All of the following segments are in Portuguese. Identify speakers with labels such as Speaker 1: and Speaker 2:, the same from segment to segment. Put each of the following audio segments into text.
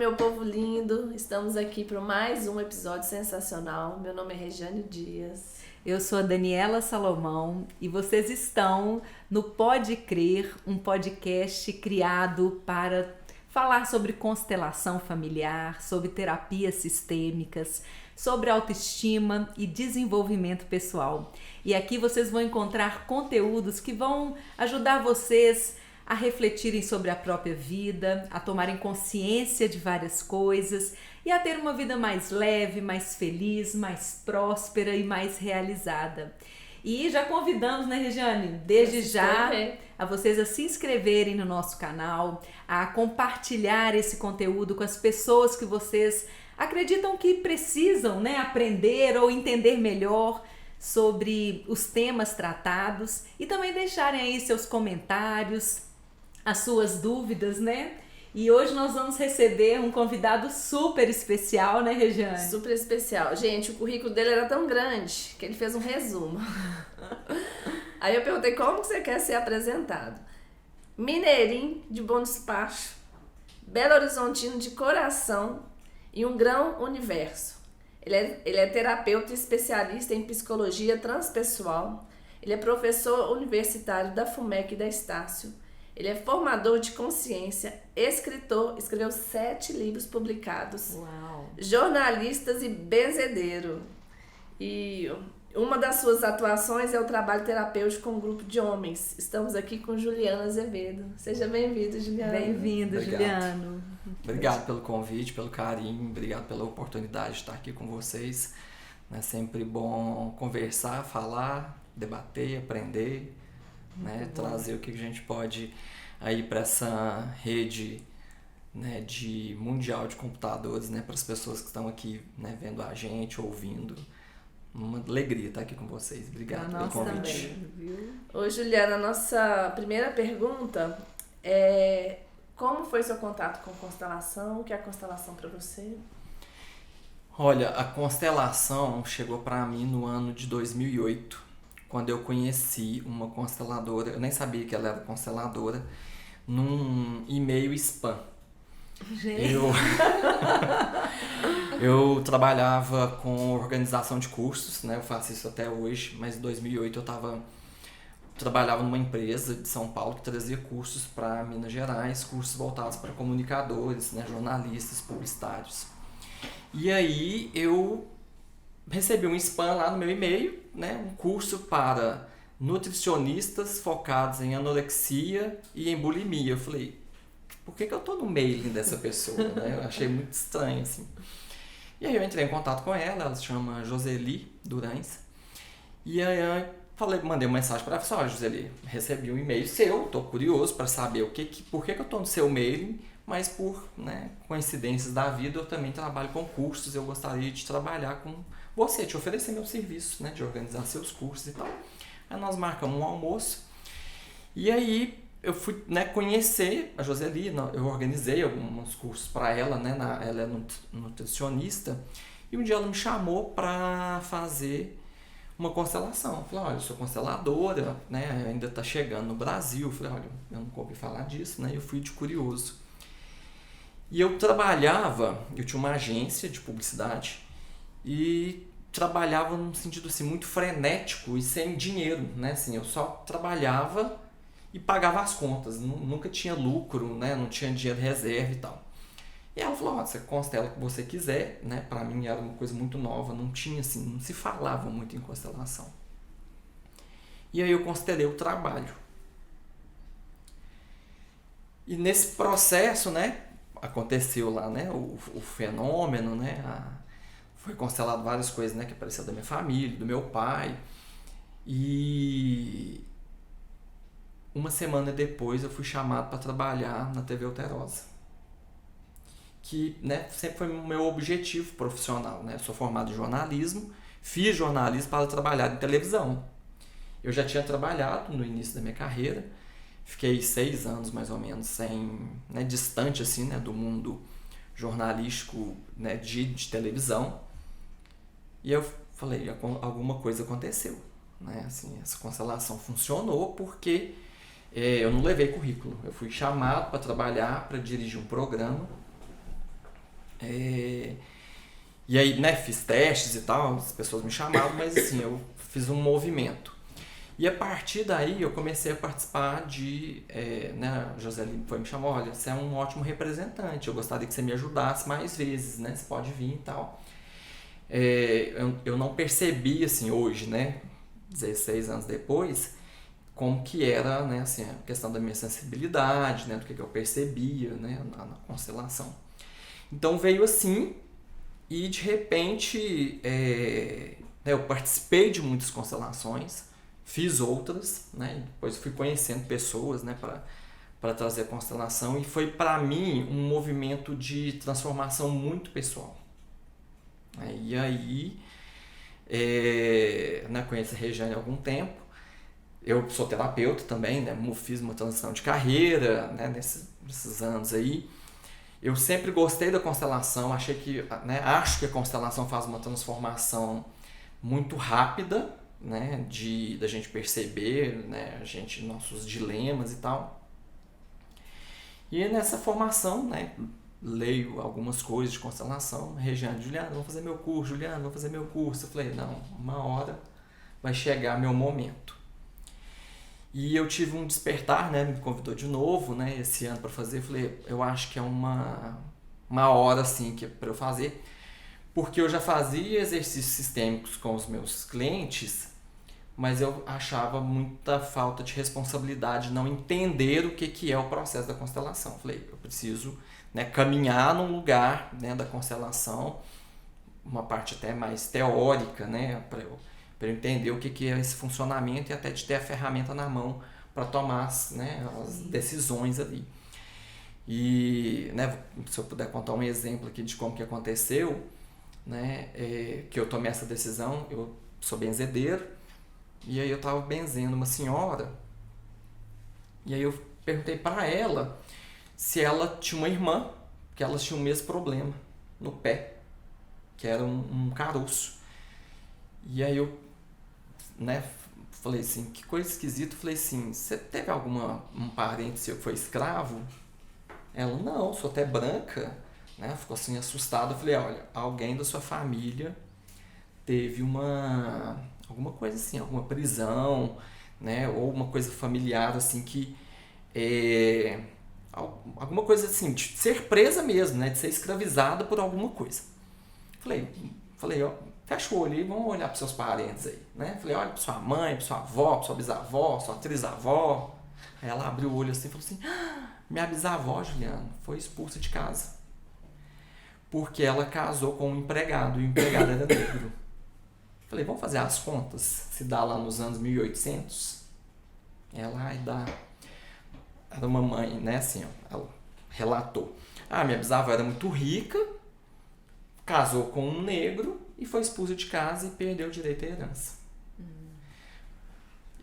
Speaker 1: meu povo lindo, estamos aqui para mais um episódio sensacional. Meu nome é Regiane Dias.
Speaker 2: Eu sou a Daniela Salomão e vocês estão no Pode Crer, um podcast criado para falar sobre constelação familiar, sobre terapias sistêmicas, sobre autoestima e desenvolvimento pessoal. E aqui vocês vão encontrar conteúdos que vão ajudar vocês a refletirem sobre a própria vida, a tomarem consciência de várias coisas e a ter uma vida mais leve, mais feliz, mais próspera e mais realizada. E já convidamos, né, Regiane, desde já a vocês a se inscreverem no nosso canal, a compartilhar esse conteúdo com as pessoas que vocês acreditam que precisam, né, aprender ou entender melhor sobre os temas tratados e também deixarem aí seus comentários, as suas dúvidas, né? E hoje nós vamos receber um convidado super especial, né, Regiane?
Speaker 1: Super especial. Gente, o currículo dele era tão grande que ele fez um resumo. Aí eu perguntei, como que você quer ser apresentado? Mineirinho de Bom Despacho, Belo Horizontino de coração e um grão universo. Ele é terapeuta e especialista em psicologia transpessoal. Ele é professor universitário da FUMEC e da Estácio. Ele é formador de consciência, escritor, escreveu 7 livros publicados.
Speaker 2: Uau.
Speaker 1: Jornalistas e benzedeiro. E uma das suas atuações é o trabalho terapêutico com um grupo de homens. Estamos aqui com Juliano Azevedo. Seja bem-vindo, Juliano.
Speaker 2: Bem-vindo, Juliano.
Speaker 3: Obrigado pelo convite, pelo carinho, obrigado pela oportunidade de estar aqui com vocês. É sempre bom conversar, falar, debater, aprender, né? Trazer o que a gente pode aí para essa rede, né, de mundial de computadores, né, para as pessoas que estão aqui, né, vendo a gente, ouvindo. Uma alegria estar aqui com vocês. Obrigado pelo convite.
Speaker 2: Também, viu?
Speaker 1: Ô, Juliana, a nossa primeira pergunta é: como foi seu contato com constelação? O que é a constelação para você?
Speaker 3: Olha, a constelação chegou para mim no ano de 2008, quando eu conheci uma consteladora. Eu nem sabia que ela era consteladora, num e-mail spam.
Speaker 2: Gente.
Speaker 3: Eu trabalhava com organização de cursos, né? Eu faço isso até hoje, mas em 2008 eu trabalhava numa empresa de São Paulo que trazia cursos para Minas Gerais, cursos voltados para comunicadores, né? Jornalistas, publicitários. E aí eu recebi um spam lá no meu e-mail, né? Um curso para nutricionistas focados em anorexia e em bulimia. Eu falei, por que eu tô no mailing dessa pessoa, né? Eu achei muito estranho, assim. E aí eu entrei em contato com ela se chama Joseli Durães. E aí eu mandei uma mensagem para ela, falei, Joseli, recebi um e-mail seu, tô curioso para saber por que eu tô no seu mailing, mas por, né, coincidências da vida eu também trabalho com cursos, eu gostaria de trabalhar com você, te oferecer meu serviço, né, de organizar seus cursos e tal. Aí nós marcamos um almoço e aí eu fui, né, conhecer a Joseli, eu organizei alguns cursos para ela, né, ela é nutricionista, e um dia ela me chamou para fazer uma constelação. Eu falei, olha, eu sou consteladora, né, ainda está chegando no Brasil. Eu falei, olha, eu nunca ouvi falar disso, né, eu fui de curioso. E eu tinha uma agência de publicidade e trabalhava num sentido assim, muito frenético e sem dinheiro, né, assim, eu só trabalhava e pagava as contas, nunca tinha lucro, né? Não tinha dinheiro reserva e tal. E ela falou, você constela o que você quiser, né? Para mim era uma coisa muito nova, não tinha assim, não se falava muito em constelação. E aí eu constelei o trabalho. E nesse processo, né? Aconteceu lá, né? O fenômeno, né? Foi constelado várias coisas, né? Que apareceu da minha família, do meu pai. E uma semana depois eu fui chamado para trabalhar na TV Alterosa, que, né, sempre foi o meu objetivo profissional, né? Eu sou formado em jornalismo, fiz jornalismo para trabalhar em televisão. Eu já tinha trabalhado no início da minha carreira, fiquei 6 anos mais ou menos né, distante assim, né, do mundo jornalístico, né, de televisão, e eu falei, alguma coisa aconteceu, né? Assim, essa constelação funcionou porque eu não levei currículo. Eu fui chamado para trabalhar, para dirigir um programa E aí, né, fiz testes e tal, as pessoas me chamavam, mas assim, eu fiz um movimento. E a partir daí eu comecei a participar né, a Joseline foi me chamar, olha, você é um ótimo representante, eu gostaria que você me ajudasse mais vezes, né, você pode vir e tal. Eu não percebi, assim, hoje, né, 16 anos depois, como que era, né, assim, a questão da minha sensibilidade, né, do que eu percebia, né, na constelação. Então veio assim, e de repente eu participei de muitas constelações, fiz outras, né, depois fui conhecendo pessoas, né, para trazer a constelação, e foi para mim um movimento de transformação muito pessoal. E aí, né, conheço a Regiane há algum tempo. Eu sou terapeuta também, né, fiz uma transição de carreira, né, nesses anos aí. Eu sempre gostei da constelação, acho que a constelação faz uma transformação muito rápida, né, da gente perceber, né, nossos dilemas e tal. E nessa formação, né, leio algumas coisas de constelação. Regiane, Juliana, vou fazer meu curso, Juliana, vou fazer meu curso. Eu falei, não, uma hora vai chegar meu momento. E eu tive um despertar, né, me convidou de novo, né, esse ano para fazer. Eu falei, eu acho que é uma hora assim que é para eu fazer, porque eu já fazia exercícios sistêmicos com os meus clientes, mas eu achava muita falta de responsabilidade, não entender o que é o processo da constelação. Eu falei, eu preciso, né, caminhar num lugar, né, da constelação, uma parte até mais teórica, né, para eu entender o que é esse funcionamento e até de ter a ferramenta na mão para tomar, né, as decisões ali. E, né, se eu puder contar um exemplo aqui de como que aconteceu, né, que eu tomei essa decisão, eu sou benzedeiro, e aí eu estava benzendo uma senhora, e aí eu perguntei para ela se ela tinha uma irmã, que elas tinham o mesmo problema no pé, que era um caroço. E aí eu, né, falei assim, que coisa esquisita. Falei assim, você teve um parente seu que foi escravo? Ela, não, sou até branca, né? Ficou assim assustada. Eu falei, olha, alguém da sua família teve alguma coisa assim, alguma prisão, né? Ou uma coisa familiar assim que alguma coisa assim, de ser presa mesmo, né? De ser escravizada por alguma coisa. Falei, ó, fecha o olho aí, vamos olhar para seus parentes aí, né? Falei, olha para sua mãe, para sua avó, para sua bisavó, sua trisavó. Aí ela abriu o olho assim e falou assim, minha bisavó, Juliana, foi expulsa de casa. Porque ela casou com um empregado, e o empregado era negro. Falei, vamos fazer as contas, se dá lá nos anos 1800. Ela dá. Era uma mãe, né, assim, ó, ela relatou. Minha bisavó era muito rica, casou com um negro e foi expulsa de casa e perdeu o direito à herança.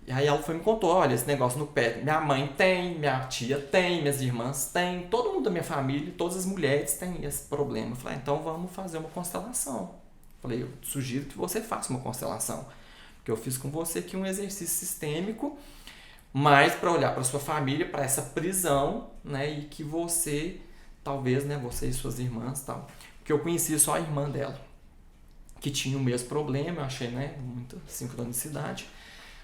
Speaker 3: E aí ela me contou, olha, esse negócio no pé, minha mãe tem, minha tia tem, minhas irmãs têm, todo mundo da minha família, todas as mulheres têm esse problema. Eu falei, então vamos fazer uma constelação. Falei, eu sugiro que você faça uma constelação, porque eu fiz com você aqui um exercício sistêmico, mas para olhar para sua família, para essa prisão, né, e que você, talvez, né, você e suas irmãs, tal, porque eu conhecia só a irmã dela, que tinha o mesmo problema, eu achei, né, muita sincronicidade.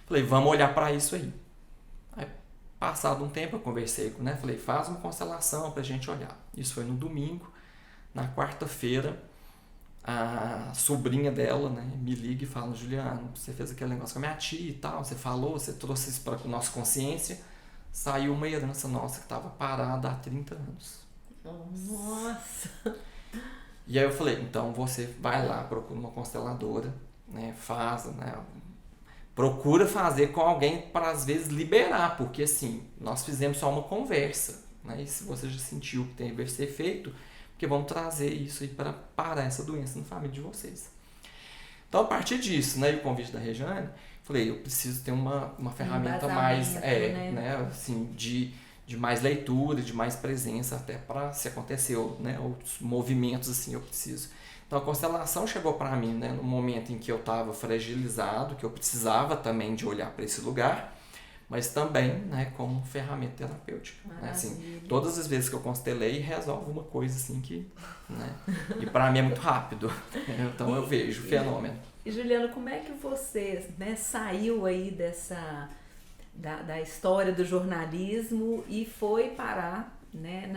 Speaker 3: Falei, vamos olhar para isso aí. Aí, passado um tempo, eu conversei com, né, falei, faz uma constelação pra gente olhar. Isso foi no domingo. Na quarta-feira, a sobrinha dela, né, me liga e fala, Juliana, você fez aquele negócio com a minha tia e tal, você falou, você trouxe isso para a nossa consciência, saiu uma herança nossa que estava parada há 30 anos.
Speaker 2: Nossa!
Speaker 3: E aí eu falei, então você vai lá, procura uma consteladora, né, procura fazer com alguém para às vezes liberar, porque assim, nós fizemos só uma conversa, né, e se você já sentiu que tem que ser feito, porque vamos trazer isso aí para parar essa doença na família de vocês. Então, a partir disso, né, e o convite da Regiane, falei, eu preciso ter uma ferramenta mais, né, assim, de mais leitura, de mais presença, até para, se aconteceu, né, outros movimentos, assim, eu preciso. Então, a constelação chegou para mim, né, no momento em que eu estava fragilizado, que eu precisava também de olhar para esse lugar, mas também, né, como ferramenta terapêutica. Né? Assim, todas as vezes que eu constelei, resolve uma coisa assim que, né, e para mim é muito rápido, então eu vejo o fenômeno.
Speaker 2: E Juliano, como é que você, né, saiu aí da história do jornalismo e foi parar, né,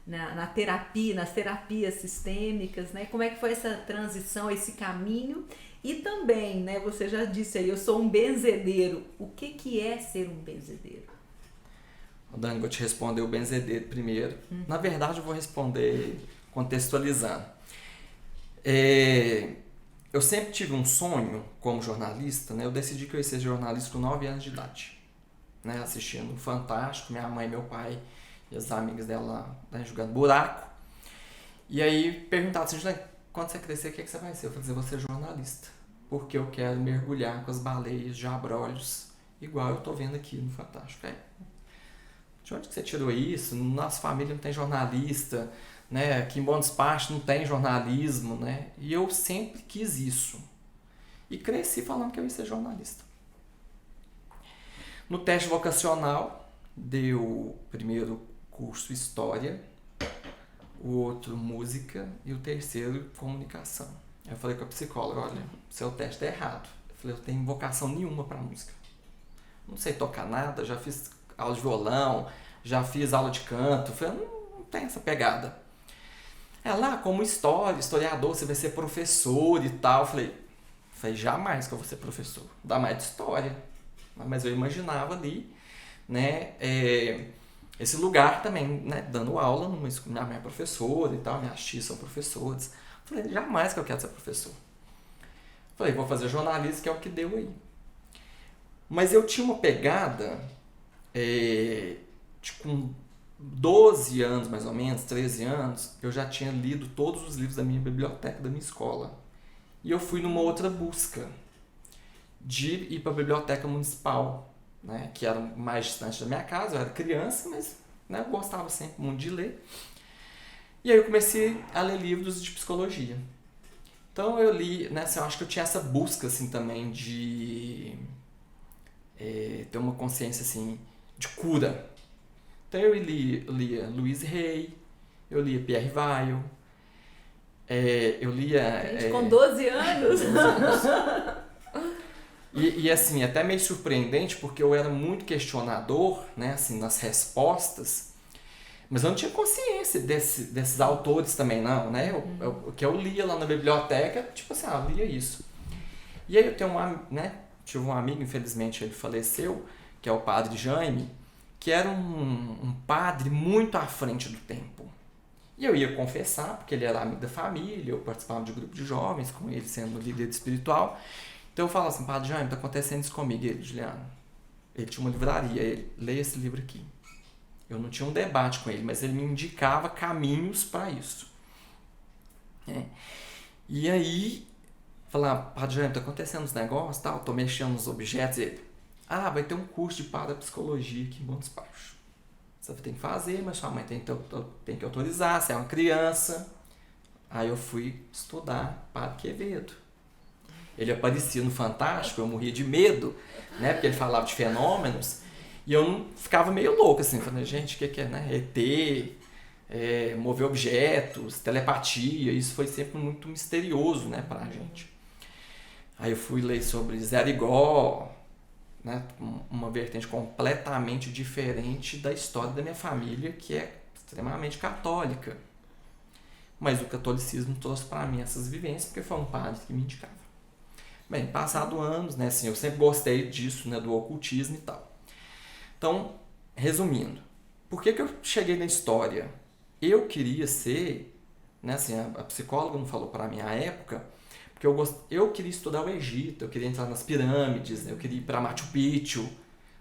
Speaker 2: na terapia, nas terapias sistêmicas, né? Como é que foi essa transição, esse caminho? E também, né, você já disse aí, eu sou um benzedeiro. O que é ser um benzedeiro?
Speaker 3: Dani, vou te responder o benzedeiro primeiro. Na verdade, eu vou responder contextualizando. Eu sempre tive um sonho como jornalista, né? Eu decidi que eu ia ser jornalista com 9 anos de idade, né? Assistindo Fantástico, minha mãe e meu pai e as amigas dela, né, jogando buraco. E aí perguntaram assim, Juliana, quando você crescer, o que você vai ser? Eu falei, eu vou ser jornalista, porque eu quero mergulhar com as baleias de abrolhos, igual eu tô vendo aqui no Fantástico. De onde que você tirou isso? Nossa família não tem jornalista, né? Aqui em Bom Despacho não tem jornalismo, né? E eu sempre quis isso. E cresci falando que eu ia ser jornalista. No teste vocacional, deu o primeiro curso História, o outro Música e o terceiro Comunicação. Eu falei com a psicóloga, olha, seu teste é errado. Eu falei, eu tenho vocação nenhuma para música. Não sei tocar nada, já fiz aula de violão, já fiz aula de canto. Eu falei, não tem essa pegada. Ela, como historiador, você vai ser professor e tal. Eu falei, jamais que eu vou ser professor, ainda mais de história. Mas eu imaginava ali, né, esse lugar também, né, dando aula numa escola. Minha mãe é professora e tal, minhas tias são professores. Eu falei, jamais que eu quero ser professor. Eu falei, vou fazer jornalismo, que é o que deu aí. Mas eu tinha uma pegada, com 12 anos mais ou menos, 13 anos, eu já tinha lido todos os livros da minha biblioteca da minha escola. E eu fui numa outra busca de ir para a biblioteca municipal, né, que era mais distante da minha casa. Eu era criança, mas, né, eu gostava sempre muito de ler. E aí eu comecei a ler livros de psicologia. Então eu li, né, assim, eu acho que eu tinha essa busca assim, também de ter uma consciência assim, de cura. Então eu lia Louise Hay, eu lia Pierre Weil, eu lia...
Speaker 2: Gente, com 12 anos!
Speaker 3: E assim, até meio surpreendente, porque eu era muito questionador, né, assim, nas respostas, mas eu não tinha consciência desses autores também, não, né? O que eu lia lá na biblioteca, tipo assim, eu lia isso. E aí eu tenho tive um amigo, infelizmente ele faleceu, que é o padre Jaime, que era um padre muito à frente do tempo. E eu ia confessar, porque ele era amigo da família, eu participava de um grupo de jovens, com ele sendo líder espiritual. Então eu falo assim, padre Jaime, está acontecendo isso comigo. Ele, Juliano, ele tinha uma livraria, ele, leia esse livro aqui. Eu não tinha um debate com ele, mas ele me indicava caminhos para isso. E aí, falar, padre Jaime, está acontecendo uns negócios, tal, estou mexendo nos objetos. Ele, vai ter um curso de parapsicologia aqui em Bom Despacho. Você tem que fazer, mas sua mãe tem que autorizar, você é uma criança. Aí eu fui estudar Padre Quevedo. Ele aparecia no Fantástico, eu morria de medo, né? Porque ele falava de fenômenos. E eu ficava meio louco, assim, falando, gente, o que é, né? ET, mover objetos, telepatia, isso foi sempre muito misterioso, né, pra gente. Aí eu fui ler sobre Zé Rigó, né, uma vertente completamente diferente da história da minha família, que é extremamente católica. Mas o catolicismo trouxe para mim essas vivências, porque foi um padre que me indicava. Bem, passado anos, né, assim, eu sempre gostei disso, né, do ocultismo e tal. Então, resumindo, por que eu cheguei na história? Eu queria ser, né, assim, a psicóloga não falou para mim à época, porque eu queria estudar o Egito, eu queria entrar nas pirâmides, eu queria ir para Machu Picchu.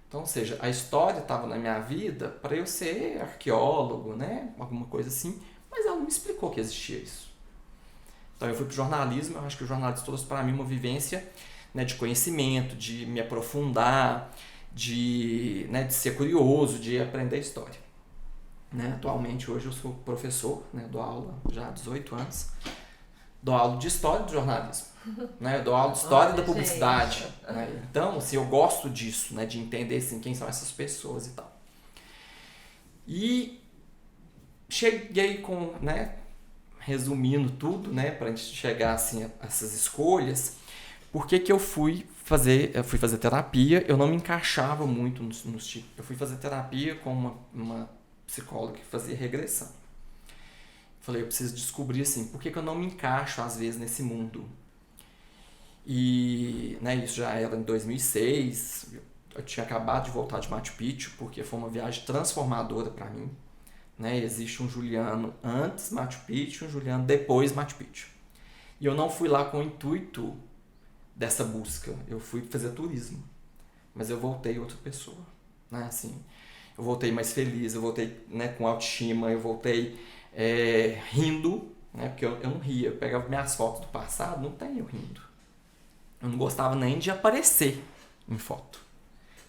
Speaker 3: Então, ou seja, a história estava na minha vida para eu ser arqueólogo, né, alguma coisa assim, mas ela não me explicou que existia isso. Então eu fui para o jornalismo, eu acho que o jornalismo trouxe para mim uma vivência, né, de conhecimento, de me aprofundar, de ser curioso, de aprender história. Né? Atualmente, hoje eu sou professor, né, dou aula já há 18 anos, dou aula de história do jornalismo. né? Eu dou aula de história da
Speaker 2: Olha,
Speaker 3: publicidade, né? Então, assim, eu gosto disso, né? De entender, assim, quem são essas pessoas e tal. E cheguei com, né? Resumindo tudo, né? Pra gente chegar, assim, a essas escolhas. Por que que eu fui fazer terapia? Eu não me encaixava muito nos tipos. Eu fui fazer terapia com uma psicóloga que fazia regressão. Falei, eu preciso descobrir, assim, por que que eu não me encaixo, às vezes, nesse mundo. E, né, isso já era em 2006. Eu tinha acabado de voltar de Machu Picchu, porque foi uma viagem transformadora para mim. Né? Existe um Juliano antes Machu Picchu e um Juliano depois Machu Picchu. E eu não fui lá com o intuito dessa busca. Eu fui fazer turismo. Mas eu voltei outra pessoa. Né? Assim, eu voltei mais feliz, eu voltei, né, com autoestima, eu voltei rindo. Né? Porque eu não ria. Eu pegava minhas fotos do passado, não tem eu rindo. Eu não gostava nem de aparecer em foto.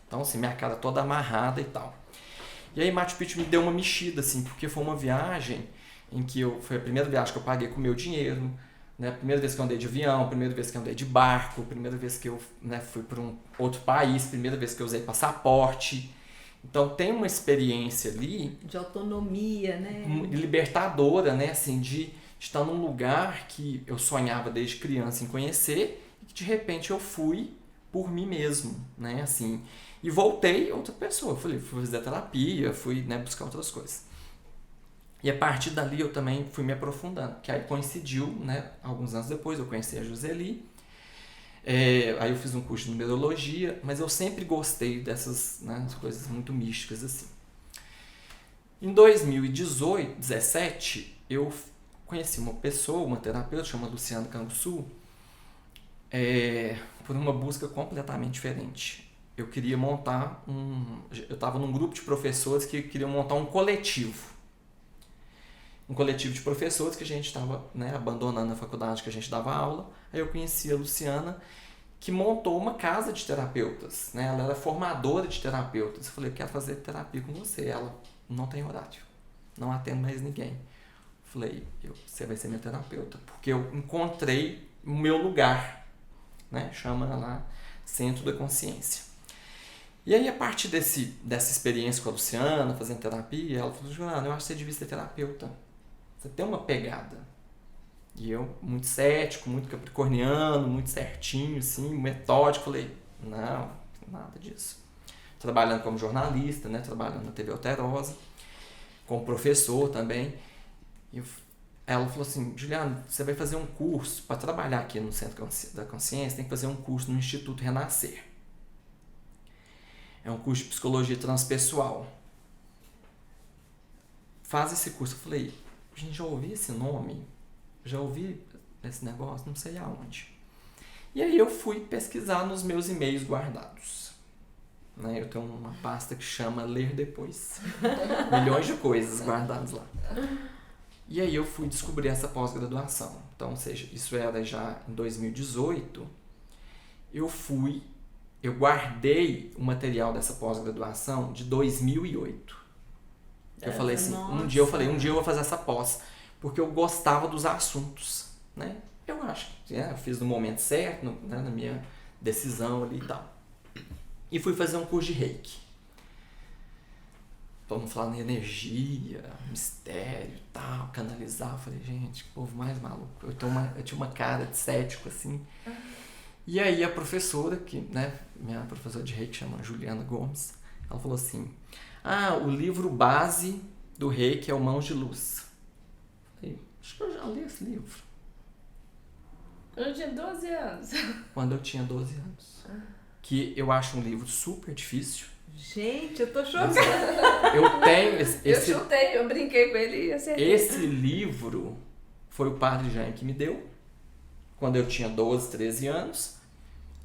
Speaker 3: Então, assim, minha cara toda amarrada e tal. E aí Machu Picchu me deu uma mexida, assim, porque foi uma viagem em que foi a primeira viagem que eu paguei com o meu dinheiro, né? A primeira vez que eu andei de avião, a primeira vez que eu andei de barco, a primeira vez que eu, né, fui para um outro país, a primeira vez que eu usei passaporte. Então tem uma experiência ali...
Speaker 2: De autonomia, né?
Speaker 3: Libertadora, né? Assim, de estar num lugar que eu sonhava desde criança em conhecer e que de repente eu fui por mim mesmo, né? Assim... E voltei outra pessoa. Fui fazer terapia, fui, né, buscar outras coisas. E a partir dali eu também fui me aprofundando. Que aí coincidiu, né, alguns anos depois, eu conheci a Joseli. Aí eu fiz um curso de numerologia, mas eu sempre gostei dessas, né, coisas muito místicas assim. Em 2018, 2017, eu conheci uma pessoa, uma terapeuta, chamada Luciana Canguçu, por uma busca completamente diferente. Eu queria montar eu estava num grupo de professores que queriam montar um coletivo. Um coletivo de professores que a gente estava, né, abandonando a faculdade que a gente dava aula. Aí eu conheci a Luciana, que montou uma casa de terapeutas. Né? Ela era formadora de terapeutas. Eu falei, eu quero fazer terapia com você. Ela, não tem horário. Não atendo mais ninguém. Eu falei, você vai ser minha terapeuta. Porque eu encontrei o meu lugar. Né? Chama lá Centro da Consciência. E aí, a partir dessa experiência com a Luciana, fazendo terapia, ela falou, Juliana, eu acho que você devia ser terapeuta. Você tem uma pegada. E eu, muito cético, muito capricorniano, muito certinho, assim, metódico, falei, não, nada disso. Trabalhando como jornalista, né, trabalhando na TV Alterosa, como professor também. E ela falou assim, Juliana, você vai fazer um curso, para trabalhar aqui no Centro da Consciência, tem que fazer um curso no Instituto Renascer. É um curso de psicologia transpessoal. Faz esse curso. Eu falei, gente, já ouvi esse nome? Já ouvi esse negócio? Não sei aonde. E aí eu fui pesquisar nos meus e-mails guardados. Né? Eu tenho uma pasta que chama Ler Depois. Milhões de coisas guardadas lá. E aí eu fui descobrir essa pós-graduação. Então, ou seja, isso era já em 2018. Eu guardei o material dessa pós-graduação de 2008. Eu falei assim, um dia eu vou fazer essa pós, porque eu gostava dos assuntos, né? Eu acho que eu fiz no momento certo, né, na minha decisão ali e tal. E fui fazer um curso de Reiki. Todo mundo falando em energia, mistério e tal, canalizar. Eu falei, gente, que povo mais maluco. Eu tinha uma cara de cético, assim. E aí a professora, né, minha professora de Reiki chama Juliana Gomes, ela falou assim, o livro base do Reiki é o Mãos de Luz. Eu falei, acho que eu já li esse livro.
Speaker 1: Eu tinha 12 anos.
Speaker 3: Quando eu tinha 12 anos. Que eu acho um livro super difícil.
Speaker 2: Gente, eu tô chocada.
Speaker 3: Eu tenho
Speaker 1: Eu chutei, eu brinquei com ele e acertei.
Speaker 3: Esse livro foi o Padre Jaime que me deu. Quando eu tinha 12, 13 anos.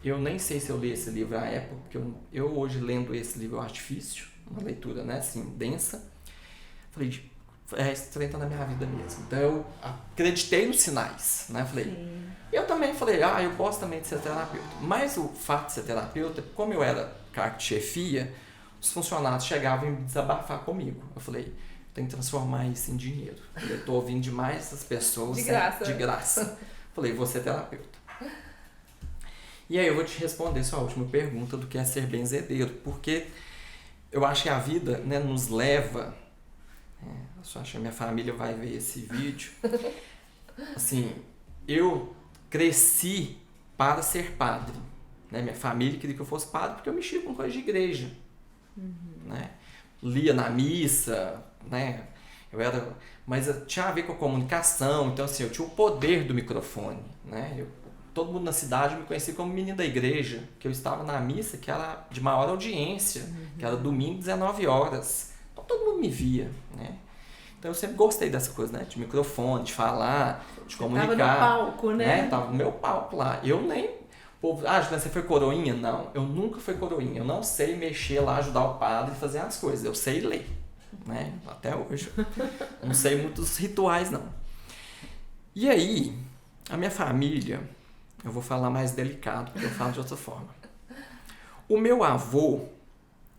Speaker 3: Eu nem sei se eu li esse livro à época, porque eu hoje lendo esse livro eu acho difícil, uma leitura, né, assim, densa. Falei, esse trem tá na minha vida mesmo. Então eu acreditei nos sinais, né, falei. Sim. Eu também falei, eu gosto também de ser terapeuta. Mas o fato de ser terapeuta, como eu era cargo de chefia, os funcionários chegavam e me desabafar comigo. Eu falei, tem que transformar isso em dinheiro. Eu tô ouvindo demais essas pessoas
Speaker 1: de graça.
Speaker 3: De graça. Falei, vou ser terapeuta. E aí eu vou te responder sua última pergunta do que é ser benzedeiro, porque eu acho que a vida, né, nos leva... eu só acho que a minha família vai ver esse vídeo. Assim, eu cresci para ser padre. Né? Minha família queria que eu fosse padre porque eu mexia com coisa de igreja. Né? Lia na missa, né? Mas tinha a ver com a comunicação, então assim, eu tinha o poder do microfone. Né? Todo mundo na cidade me conhecia como menino da igreja, que eu estava na missa que era de maior audiência, que era domingo, 19 horas. Então todo mundo me via, né? Então eu sempre gostei dessa coisa, né? De microfone, de falar, de comunicar.
Speaker 2: Tava no palco, né?
Speaker 3: Tava no meu palco lá. Eu nem... Juliana, você foi coroinha? Não, eu nunca fui coroinha. Eu não sei mexer lá, ajudar o padre a fazer as coisas. Eu sei ler, né? Até hoje. Não sei muitos rituais, não. E aí, a minha família... Eu vou falar mais delicado, porque eu falo de outra forma. O meu avô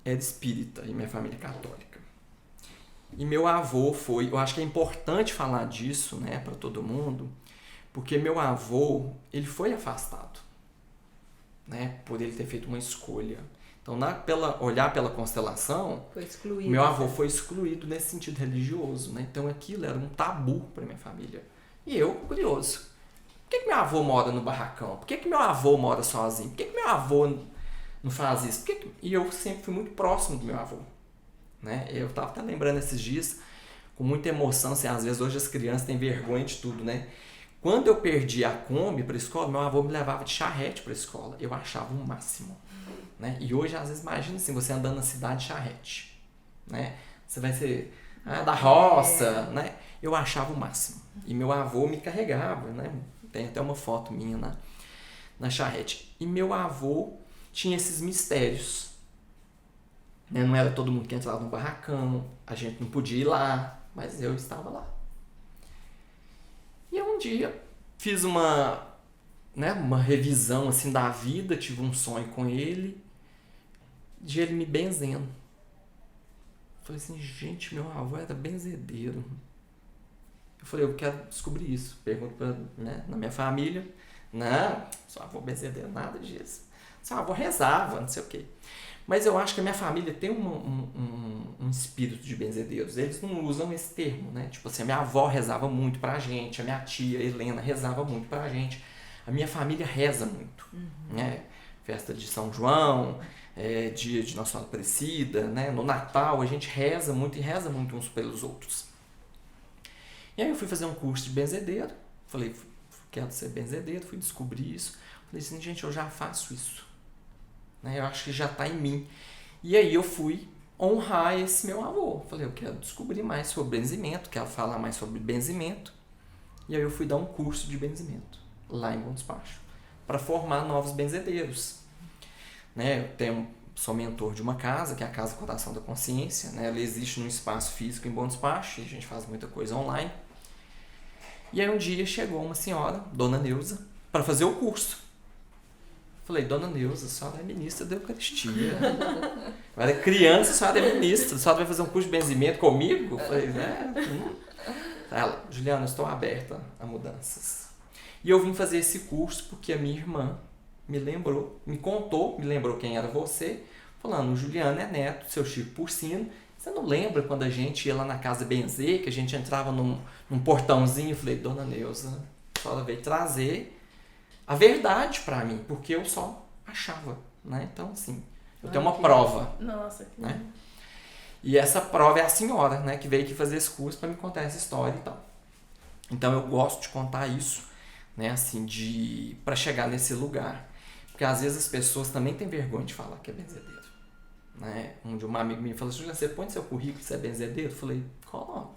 Speaker 3: era espírita e minha família é católica. E meu avô foi... Eu acho que é importante falar disso, né, para todo mundo, porque meu avô, ele foi afastado, né, por ele ter feito uma escolha. Então, olhar pela constelação,
Speaker 2: foi excluído,
Speaker 3: meu avô foi excluído nesse sentido religioso, né? Então aquilo era um tabu para minha família. E eu, curioso, por que meu avô mora no barracão? Por que meu avô mora sozinho? Por que meu avô não faz isso? E eu sempre fui muito próximo do meu avô. Né? Eu estava até lembrando esses dias, com muita emoção, assim, às vezes hoje as crianças têm vergonha de tudo, né? Quando eu perdi a Kombi para a escola, meu avô me levava de charrete para a escola. Eu achava o máximo. Né? E hoje, às vezes, imagina assim, você andando na cidade de charrete. Né? Você vai ser da roça. Né? Eu achava o máximo. E meu avô me carregava, né? Tem até uma foto minha na charrete. E meu avô tinha esses mistérios. Né? Não era todo mundo que entrava no barracão, a gente não podia ir lá, mas eu estava lá. E um dia fiz uma revisão assim, da vida, tive um sonho com ele, de ele me benzendo. Falei assim, gente, meu avô era benzedeiro. Eu falei, eu quero descobrir isso. Pergunto na minha família. Não, seu avô benzedeiro, nada disso. Seu avô rezava, não sei o quê. Mas eu acho que a minha família tem um espírito de benzedeiros. Eles não usam esse termo, né? Tipo assim, a minha avó rezava muito pra gente, a minha tia Helena rezava muito pra gente. A minha família reza muito, né? Festa de São João, dia de Nossa Senhora Aparecida, né? No Natal a gente reza muito e reza muito uns pelos outros. E aí eu fui fazer um curso de benzedeiro, falei, quero ser benzedeiro, fui descobrir isso. Falei assim, gente, eu já faço isso. Né? Eu acho que já está em mim. E aí eu fui honrar esse meu avô. Falei, eu quero descobrir mais sobre benzimento, quero falar mais sobre benzimento. E aí eu fui dar um curso de benzimento, lá em Bom Despacho, para formar novos benzedeiros. Né? Sou mentor de uma casa, que é a Casa Coração da Consciência. Né? Ela existe num espaço físico em Bom Despacho, e a gente faz muita coisa online. E aí um dia chegou uma senhora, Dona Neuza, para fazer o curso. Falei, Dona Neuza, a senhora é ministra da Eucaristia. Eu era criança, a senhora é ministra, a senhora vai fazer um curso de benzimento comigo? Falei, né? Ela, Juliana, eu estou aberta a mudanças. E eu vim fazer esse curso porque a minha irmã me lembrou quem era você, falando, Juliana é neto do seu Chico Porcino. Você não lembra quando a gente ia lá na casa benzer, que a gente entrava num portãozinho? Eu falei, Dona Neuza, a senhora veio trazer a verdade para mim, porque eu só achava, né? Então, assim, eu tenho uma prova.
Speaker 1: Nossa, que
Speaker 3: né? E essa prova é a senhora, né? Que veio aqui fazer esse curso para me contar essa história e tal. Então, eu gosto de contar isso, né? Assim, para chegar nesse lugar. Porque, às vezes, as pessoas também têm vergonha de falar que é benzedeiro. Né? Uma amiga minha falou assim, Juliana, você põe no seu currículo que você é benzedeiro? Eu falei, coloco.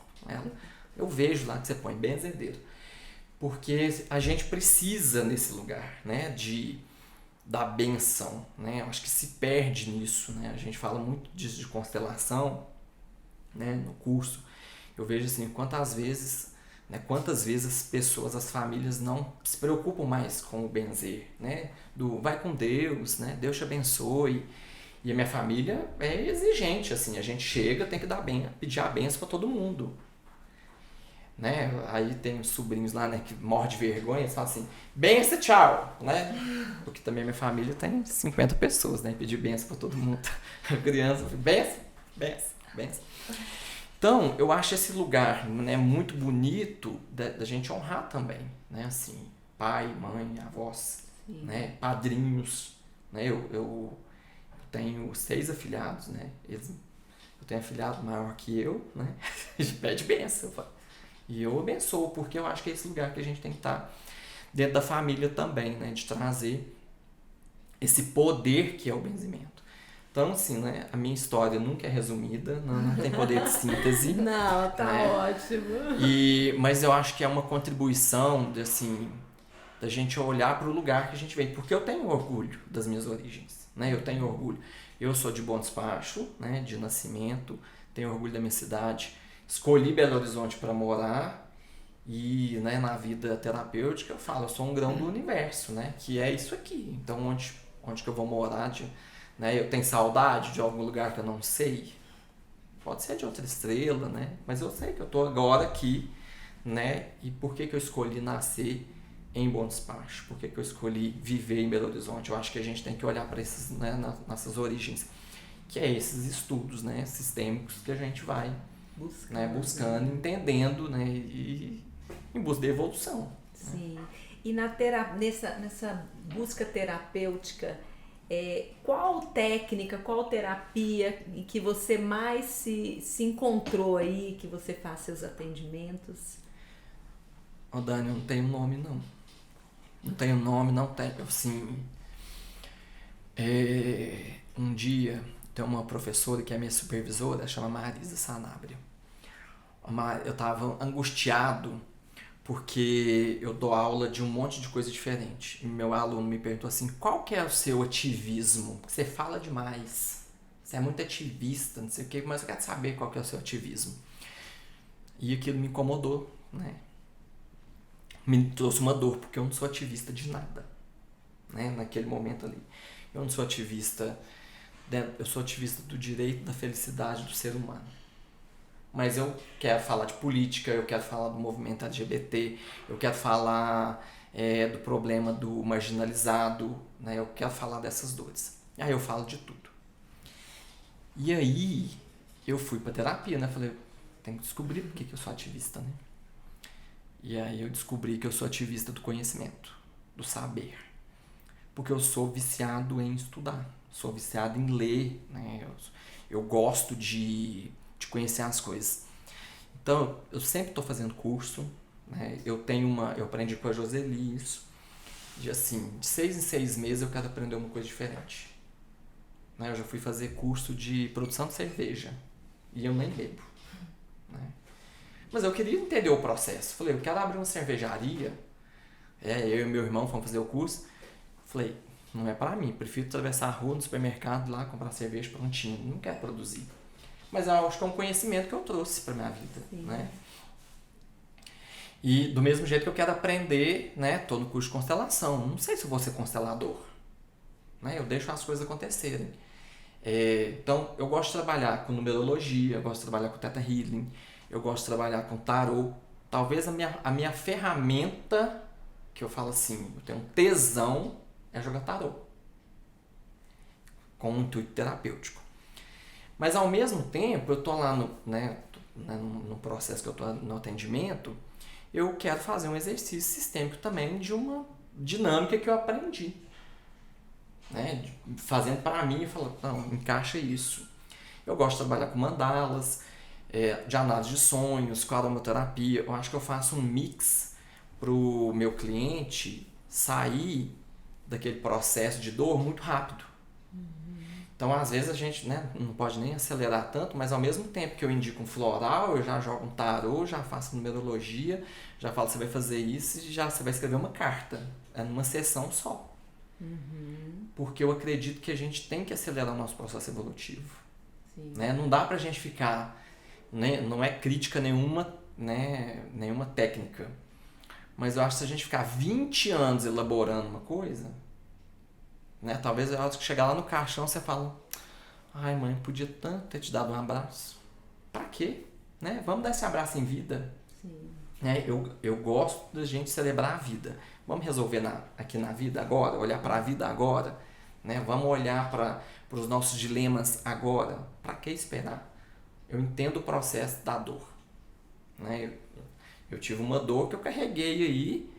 Speaker 3: Eu vejo lá que você põe benzedeiro. Porque a gente precisa nesse lugar, né, da benção, né? Eu acho que se perde nisso, né? A gente fala muito disso de constelação, né, no curso. Eu vejo assim, quantas vezes as pessoas, as famílias não se preocupam mais com o benzer, né? Vai com Deus, né? Deus te abençoe. E a minha família é exigente, assim, a gente chega, tem que pedir a benção para todo mundo. né? Aí tem os sobrinhos lá, né, que morde vergonha, eles falam assim, benção, tchau, né? Porque também minha família tem 50 pessoas, né? Pedir benção pra todo mundo. A criança, benção, benção, benção. Então, eu acho esse lugar, né, muito bonito da gente honrar também, né? Assim, pai, mãe, avós, né? Padrinhos, né? Eu tenho 6 afilhados, né? Eu tenho afilhado maior que eu, né? A gente pede benção. E eu abençoo, porque eu acho que é esse lugar que a gente tem que estar dentro da família também, né? De trazer esse poder que é o benzimento. Então, assim, né? A minha história nunca é resumida, não tem poder de síntese.
Speaker 2: Não, tá, né? Ótimo.
Speaker 3: Mas eu acho que é uma contribuição, assim, da gente olhar para o lugar que a gente veio. Porque eu tenho orgulho das minhas origens, né? Eu tenho orgulho. Eu sou de Bom Despacho, né? De nascimento, tenho orgulho da minha cidade. Escolhi Belo Horizonte para morar e, né, na vida terapêutica eu falo, eu sou um grão do universo, né? Que é isso aqui. Então, onde que eu vou morar? Né? Eu tenho saudade de algum lugar que eu não sei. Pode ser de outra estrela, né? Mas eu sei que eu tô agora aqui, né? E por que eu escolhi nascer em Bom Despacho? Por que eu escolhi viver em Belo Horizonte? Eu acho que a gente tem que olhar para esses, né, nossas origens, que é esses estudos, né, sistêmicos que a gente vai buscando, entendendo, né, e em busca de evolução.
Speaker 2: Sim. Né? E nessa busca terapêutica, qual técnica, qual terapia que você mais se encontrou aí, que você faz seus atendimentos?
Speaker 3: Dani, eu não tenho nome, não. Não tenho nome, não tenho. Assim, um dia tem uma professora que é minha supervisora, chama Marisa Sanabria. Eu estava angustiado porque eu dou aula de um monte de coisa diferente. E meu aluno me perguntou assim, qual que é o seu ativismo? Porque você fala demais, você é muito ativista, não sei o quê, mas eu quero saber qual que é o seu ativismo. E aquilo me incomodou, né? Me trouxe uma dor, porque eu não sou ativista de nada, né? Naquele momento ali. Eu não sou ativista, eu sou ativista do direito da felicidade do ser humano. Mas eu quero falar de política, eu quero falar do movimento LGBT, eu quero falar do problema do marginalizado, né? Eu quero falar dessas dores. Aí eu falo de tudo. E aí eu fui pra terapia, né? Falei, tenho que descobrir por que eu sou ativista, né? E aí eu descobri que eu sou ativista do conhecimento, do saber. Porque eu sou viciado em estudar, sou viciado em ler, né? Eu gosto de conhecer as coisas. Então, eu sempre estou fazendo curso, né? Eu aprendi com a Joseli isso, de 6 em 6 meses eu quero aprender uma coisa diferente. Né? Eu já fui fazer curso de produção de cerveja, e eu nem bebo, né? Mas eu queria entender o processo. Falei, eu quero abrir uma cervejaria. Eu e meu irmão fomos fazer o curso. Falei, não é para mim, prefiro atravessar a rua no supermercado lá, comprar cerveja prontinho, não quero produzir. Mas eu acho que é um conhecimento que eu trouxe para minha vida, né? E do mesmo jeito que eu quero aprender, né? Tô no curso de constelação, não sei se eu vou ser constelador, né? Eu deixo as coisas acontecerem. Então, eu gosto de trabalhar com numerologia, eu gosto de trabalhar com Theta Healing, eu gosto de trabalhar com tarô. Talvez a minha ferramenta, que eu falo assim, eu tenho um tesão, é jogar tarô. Com um intuito terapêutico. Mas ao mesmo tempo, eu tô lá no processo que eu tô no atendimento, eu quero fazer um exercício sistêmico também de uma dinâmica que eu aprendi. Né? Fazendo para mim, eu falo, não, encaixa isso. Eu gosto de trabalhar com mandalas, de análise de sonhos, com aromaterapia. Eu acho que eu faço um mix pro meu cliente sair daquele processo de dor muito rápido. Então, às vezes, a gente, né, não pode nem acelerar tanto, mas ao mesmo tempo que eu indico um floral, eu já jogo um tarô, já faço numerologia, já falo, você vai fazer isso e já você vai escrever uma carta. É numa sessão só. Porque eu acredito que a gente tem que acelerar o nosso processo evolutivo. Né? Não dá pra gente ficar, né, não é crítica nenhuma, né, nenhuma técnica. Mas eu acho que se a gente ficar 20 anos elaborando uma coisa, né, talvez eu acho que chegar lá no caixão você fala, ai mãe, podia tanto ter te dado um abraço. Pra quê? Né? Vamos dar esse abraço em vida. né? Eu gosto da gente celebrar a vida. Vamos resolver aqui na vida agora, olhar para a vida agora, né? Vamos olhar para os nossos dilemas agora. Para que esperar? Eu entendo o processo da dor, né? Eu tive uma dor que eu carreguei aí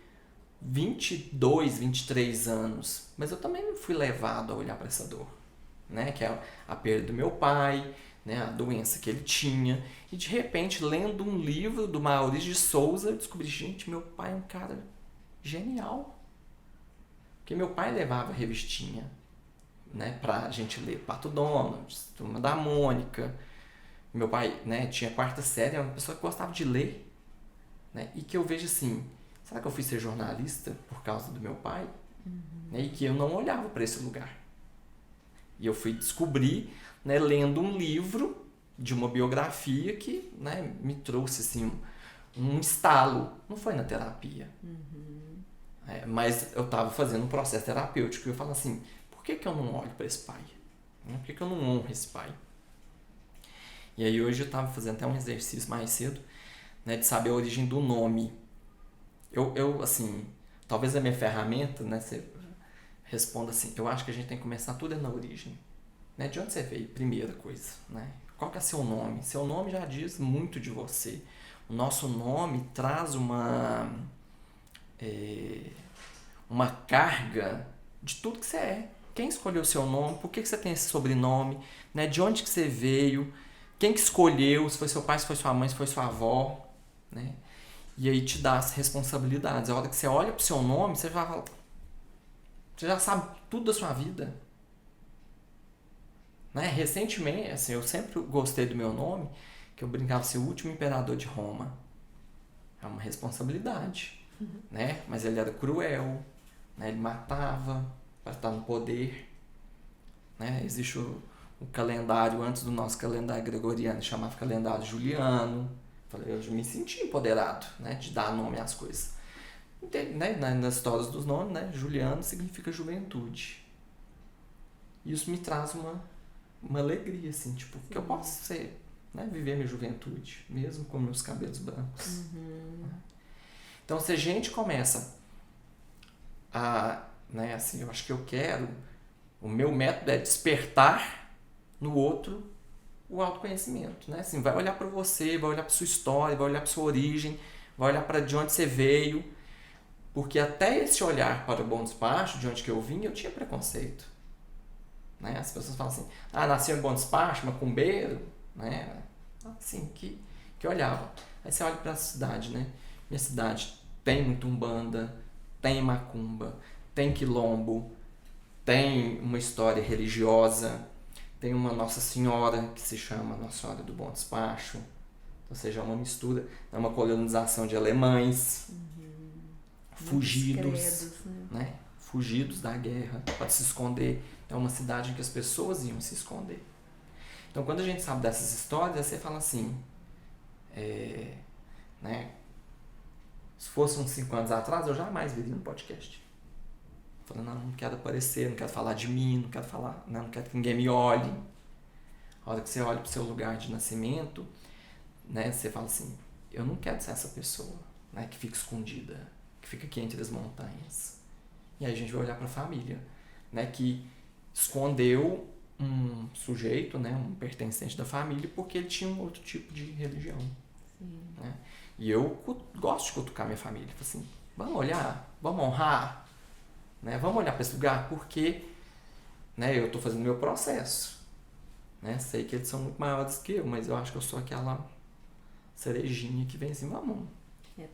Speaker 3: 22, 23 anos, mas eu também não fui levado a olhar para essa dor, né? Que é a perda do meu pai, né? A doença que ele tinha, e de repente, lendo um livro do Maurício de Souza, eu descobri, gente, meu pai é um cara genial, porque meu pai levava revistinha, né, pra gente ler Pato Donald, Turma da Mônica. Meu pai, né, tinha quarta série, era uma pessoa que gostava de ler, né, e que eu vejo assim, será que eu fui ser jornalista por causa do meu pai? Né, e que eu não olhava para esse lugar. E eu fui descobrir, né, lendo um livro de uma biografia que, né, me trouxe assim, um estalo. Não foi na terapia. Mas eu estava fazendo um processo terapêutico e eu falo assim, por que eu não olho para esse pai? Por que eu não honro esse pai? E aí hoje eu estava fazendo até um exercício mais cedo, né, de saber a origem do nome. Eu assim, talvez a minha ferramenta, né, você responda assim, eu acho que a gente tem que começar tudo na origem. Né? De onde você veio? Primeira coisa. Né? Qual que é seu nome? Seu nome já diz muito de você. O nosso nome traz uma carga de tudo que você é. Quem escolheu o seu nome? Por que você tem esse sobrenome? Né? De onde que você veio? Quem que escolheu? Se foi seu pai, se foi sua mãe, se foi sua avó? Né? E aí te dá as responsabilidades. A hora que você olha pro seu nome, você já fala... Você já sabe tudo da sua vida. Né? Recentemente, assim, eu sempre gostei do meu nome, que eu brincava ser o último imperador de Roma. É uma responsabilidade. Né? Mas ele era cruel, né? Ele matava para estar no poder. Né? Existe o calendário, antes do nosso calendário gregoriano, chamava calendário juliano. Eu me senti empoderado, né? De dar nome às coisas. Né? Nas histórias dos nomes, né? Juliano significa juventude. Isso me traz uma alegria, assim, tipo, que eu posso ser, né? Viver minha juventude, mesmo com meus cabelos brancos. Então, se a gente começa a, né, assim, eu acho que o meu método é despertar no outro o autoconhecimento, né? Assim, vai olhar para você, vai olhar para sua história, vai olhar para sua origem, vai olhar para de onde você veio, porque até esse olhar para o Bom Despacho, de onde que eu vim, eu tinha preconceito. Né? As pessoas falam assim, nasceu em Bom Despacho, macumbeiro, né? Assim, que olhava. Aí você olha para a cidade, né? Minha cidade tem muito umbanda, tem macumba, tem quilombo, tem uma história religiosa, tem uma Nossa Senhora que se chama Nossa Senhora do Bom Despacho, ou seja, é uma mistura, é uma colonização de alemães, fugidos, né? Fugidos da guerra, para se esconder. É uma cidade em que as pessoas iam se esconder. Então, quando a gente sabe dessas histórias, você fala assim, né? Se fosse uns 5 anos atrás, eu jamais viria no podcast. Falando, não quero aparecer, não quero falar de mim, não quero falar, não quero que ninguém me olhe. A hora que você olha para o seu lugar de nascimento, né? Você fala assim, eu não quero ser essa pessoa, né? Que fica escondida, que fica aqui entre as montanhas. E aí a gente vai olhar para a família, né? Que escondeu um sujeito, né, um pertencente da família, porque ele tinha um outro tipo de religião. Né? E eu gosto de cutucar minha família. Falei assim, vamos olhar, vamos honrar, né? Vamos olhar para esse lugar, porque, né, eu estou fazendo meu processo. Né? Sei que eles são muito maiores que eu, mas eu acho que eu sou aquela cerejinha que vem em cima da mão.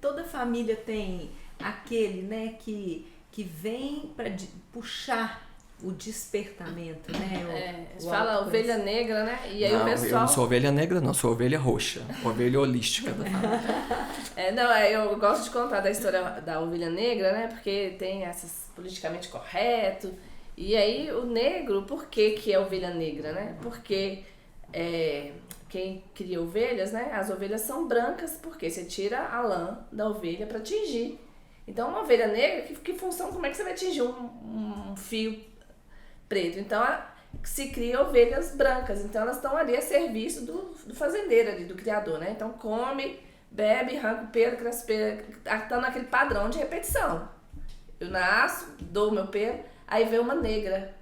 Speaker 2: Toda família tem aquele, né, que vem para puxar o despertamento, né?
Speaker 1: A gente fala ovelha negra, né? E aí
Speaker 3: não,
Speaker 1: o pessoal...
Speaker 3: eu não sou ovelha negra, não. Sou ovelha roxa. Ovelha holística da família.
Speaker 1: Eu gosto de contar da história da ovelha negra, né? Porque tem essas politicamente correto. E aí o negro, por que é ovelha negra, né? Porque quem cria ovelhas, né? As ovelhas são brancas porque você tira a lã da ovelha para tingir. Então, uma ovelha negra, que função, como é que você vai tingir um fio preto? Então, se cria ovelhas brancas. Então, elas estão ali a serviço do fazendeiro, ali, do criador, né? Então, come bebe, arranca o pelo, cresce o pelo, tá naquele padrão de repetição. Eu nasço, dou o meu pelo, aí vem uma negra.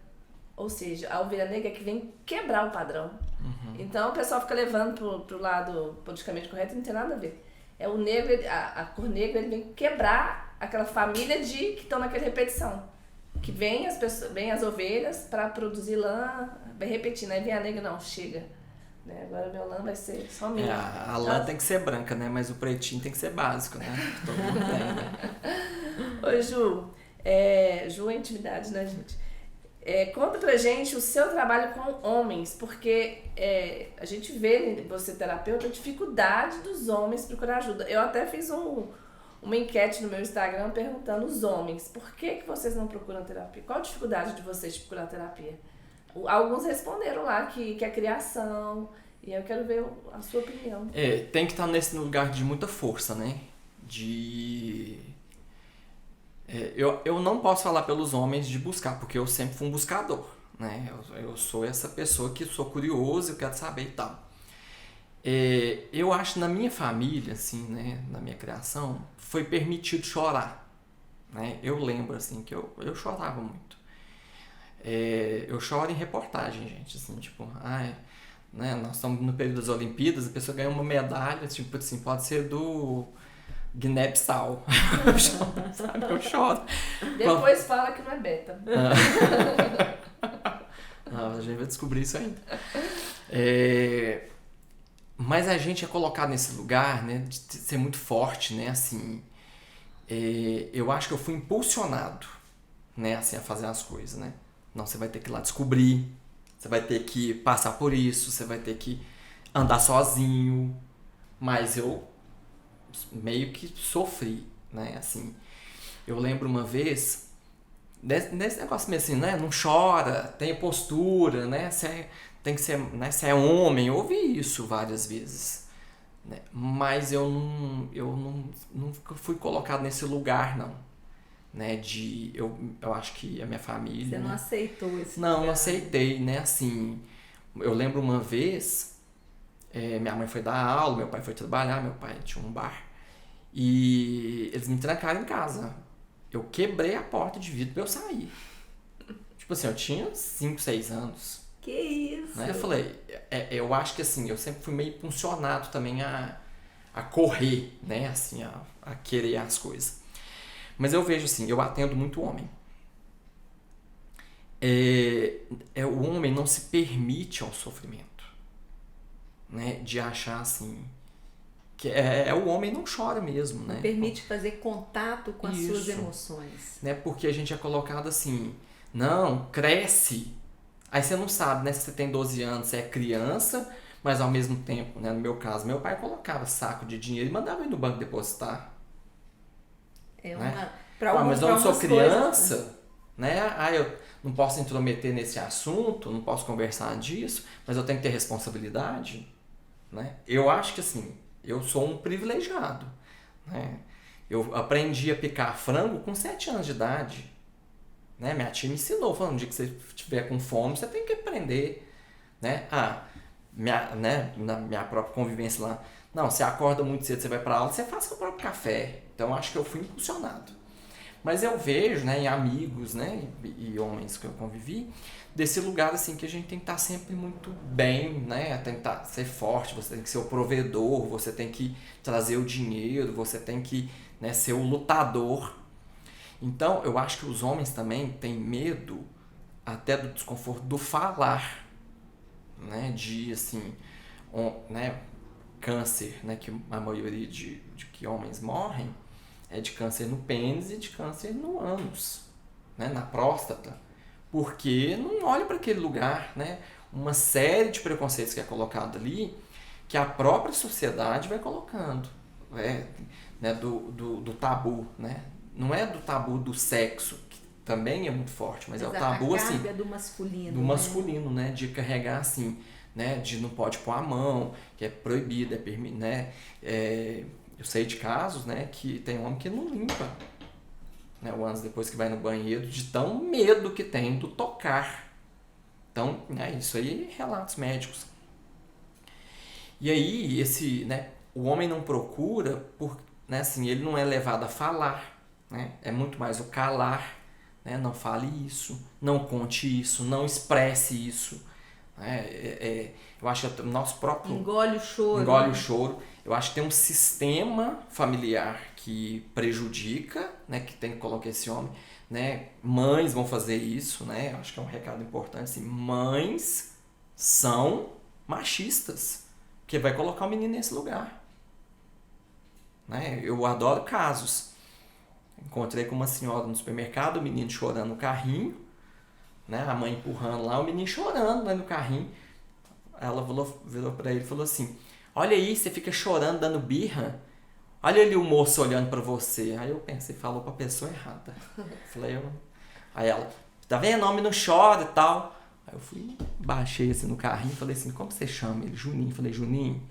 Speaker 1: Ou seja, a ovelha negra é que vem quebrar o padrão. Então o pessoal fica levando pro lado politicamente correto e não tem nada a ver. É o negro, a cor negra, ele vem quebrar aquela família que estão naquela repetição. Que vem as ovelhas para produzir lã, vai repetindo. Aí vem a negra, não, chega. Né? Agora meu lã vai ser só minha.
Speaker 3: A lã tem que ser branca, né? Mas o pretinho tem que ser básico, né? Todo mundo tem, né?
Speaker 1: Oi, Ju. Ju é intimidade, né, gente? Conta pra gente o seu trabalho com homens, porque a gente vê, você terapeuta, a dificuldade dos homens procurar ajuda. Eu até fiz uma enquete no meu Instagram perguntando os homens, por que vocês não procuram terapia? Qual a dificuldade de vocês de procurar terapia? Alguns responderam lá que é criação, e eu quero ver a sua opinião.
Speaker 3: Tem que estar nesse lugar de muita força, né? Eu não posso falar pelos homens de buscar, porque eu sempre fui um buscador, né? Eu sou essa pessoa que sou curioso, eu quero saber e tal. Eu acho que na minha família, assim, né, na minha criação, foi permitido chorar, né? Eu lembro, assim, que eu chorava muito. Eu choro em reportagem, gente, assim, tipo, né, nós estamos no período das Olimpíadas, a pessoa ganha uma medalha, tipo assim, pode ser do Guiné-Bissau. Eu choro.
Speaker 1: Depois fala que não é beta.
Speaker 3: Não, a gente vai descobrir isso ainda. Mas a gente é colocado nesse lugar, né, de ser muito forte, né, assim. Eu acho que eu fui impulsionado, né, assim, a fazer as coisas, né. Não, você vai ter que ir lá descobrir, você vai ter que passar por isso, você vai ter que andar sozinho. Mas eu meio que sofri, né, assim. Eu lembro uma vez, nesse negócio meio assim, né, não chora, tem postura, né, tem que ser, né, se é homem, eu ouvi isso várias vezes, né, mas eu nunca fui colocado nesse lugar, não, né, eu acho que a minha família...
Speaker 2: Você não, né, aceitou esse lugar?
Speaker 3: Não aceitei, né, assim, eu lembro uma vez, minha mãe foi dar aula, meu pai foi trabalhar, meu pai tinha um bar, e eles me trancaram em casa. Eu quebrei a porta de vidro pra eu sair. Tipo assim, eu tinha 5, 6 anos.
Speaker 2: Que isso?
Speaker 3: Né? Eu falei, eu acho que assim, eu sempre fui meio impulsionado também a correr, né? Assim, a querer as coisas. Mas eu vejo assim, eu atendo muito homem. O homem não se permite ao sofrimento, né? De achar assim... que o homem não chora mesmo, né?
Speaker 2: Permite fazer contato com as suas
Speaker 3: Isso.
Speaker 2: emoções.
Speaker 3: Né? Porque a gente é colocado assim, não, cresce. Aí você não sabe, né? Se você tem 12 anos, você é criança, mas ao mesmo tempo, né? No meu caso, meu pai colocava saco de dinheiro e mandava ir no banco depositar. Né? Mas eu não sou criança, coisas, né? Eu não posso intrometer nesse assunto, não posso conversar disso, mas eu tenho que ter responsabilidade, né? Eu acho que assim, eu sou um privilegiado, né? Eu aprendi a picar frango com 7 anos de idade, né? Minha tia me ensinou, falando, no dia que você estiver com fome, você tem que aprender, né? Na minha própria convivência lá, não, você acorda muito cedo, você vai para aula, você faz seu próprio café. Então, acho que eu fui impulsionado. Mas eu vejo, né, em amigos, né, e homens que eu convivi, desse lugar assim que a gente tem que estar sempre muito bem, né, tentar ser forte, você tem que ser o provedor, você tem que trazer o dinheiro, você tem que, né, ser o lutador. Então, eu acho que os homens também têm medo até do desconforto do falar, né, de assim, né, câncer, né, que a maioria de que homens morrem é de câncer no pênis e de câncer no ânus, né, na próstata, porque não olha para aquele lugar, né, uma série de preconceitos que é colocado ali, que a própria sociedade vai colocando, né, do tabu, né, não é do tabu do sexo, que também é muito forte, mas é o tabu assim,
Speaker 2: do masculino,
Speaker 3: do masculino, né, de carregar assim, né, de não pode pôr a mão, que é proibido, né, eu sei de casos, né, que tem homem que não limpa, né, o ânus depois que vai no banheiro, de tão medo que tem do tocar. Então, né, isso aí relatos médicos. E aí, o homem não procura, né, assim, ele não é levado a falar, né? É muito mais o calar, né? Não fale isso, não conte isso, não expresse isso. Né? Eu acho que o nosso próprio...
Speaker 2: Engole o choro.
Speaker 3: Engole
Speaker 2: né?
Speaker 3: o choro. Eu acho que tem um sistema familiar que prejudica, né? Que tem que colocar esse homem. Né? Mães vão fazer isso, né? Eu acho que é um recado importante. Assim, mães são machistas, porque vai colocar o menino nesse lugar. Né? Eu adoro casos. Encontrei com uma senhora no supermercado, o menino chorando no carrinho, né? A mãe empurrando lá, o menino chorando lá no carrinho. Ela virou pra ele e falou assim: olha aí, você fica chorando, dando birra. Olha ali o moço olhando pra você. Aí eu pensei, falou pra pessoa errada. Aí ela, tá vendo? Homem não chora e tal. Aí eu fui, baixei assim no carrinho e falei assim: como você chama ele? Juninho. Falei: Juninho,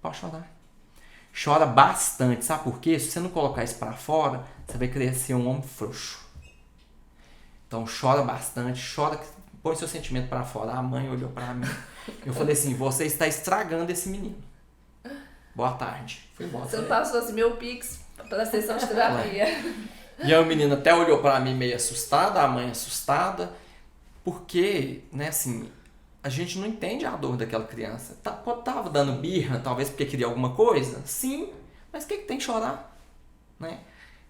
Speaker 3: pode chorar. Chora bastante, sabe por quê? Se você não colocar isso pra fora, você vai crescer um homem frouxo. Então chora bastante, põe seu sentimento pra fora. A mãe olhou pra mim. Eu falei assim: você está estragando esse menino. Boa tarde. Fui embora.
Speaker 1: Você não passou assim, meu Pix pra sessão de terapia.
Speaker 3: E aí o menino até olhou pra mim meio assustado, a mãe assustada, porque, né, assim, a gente não entende a dor daquela criança. Tava dando birra, talvez porque queria alguma coisa? Sim, mas o que tem que chorar? Né?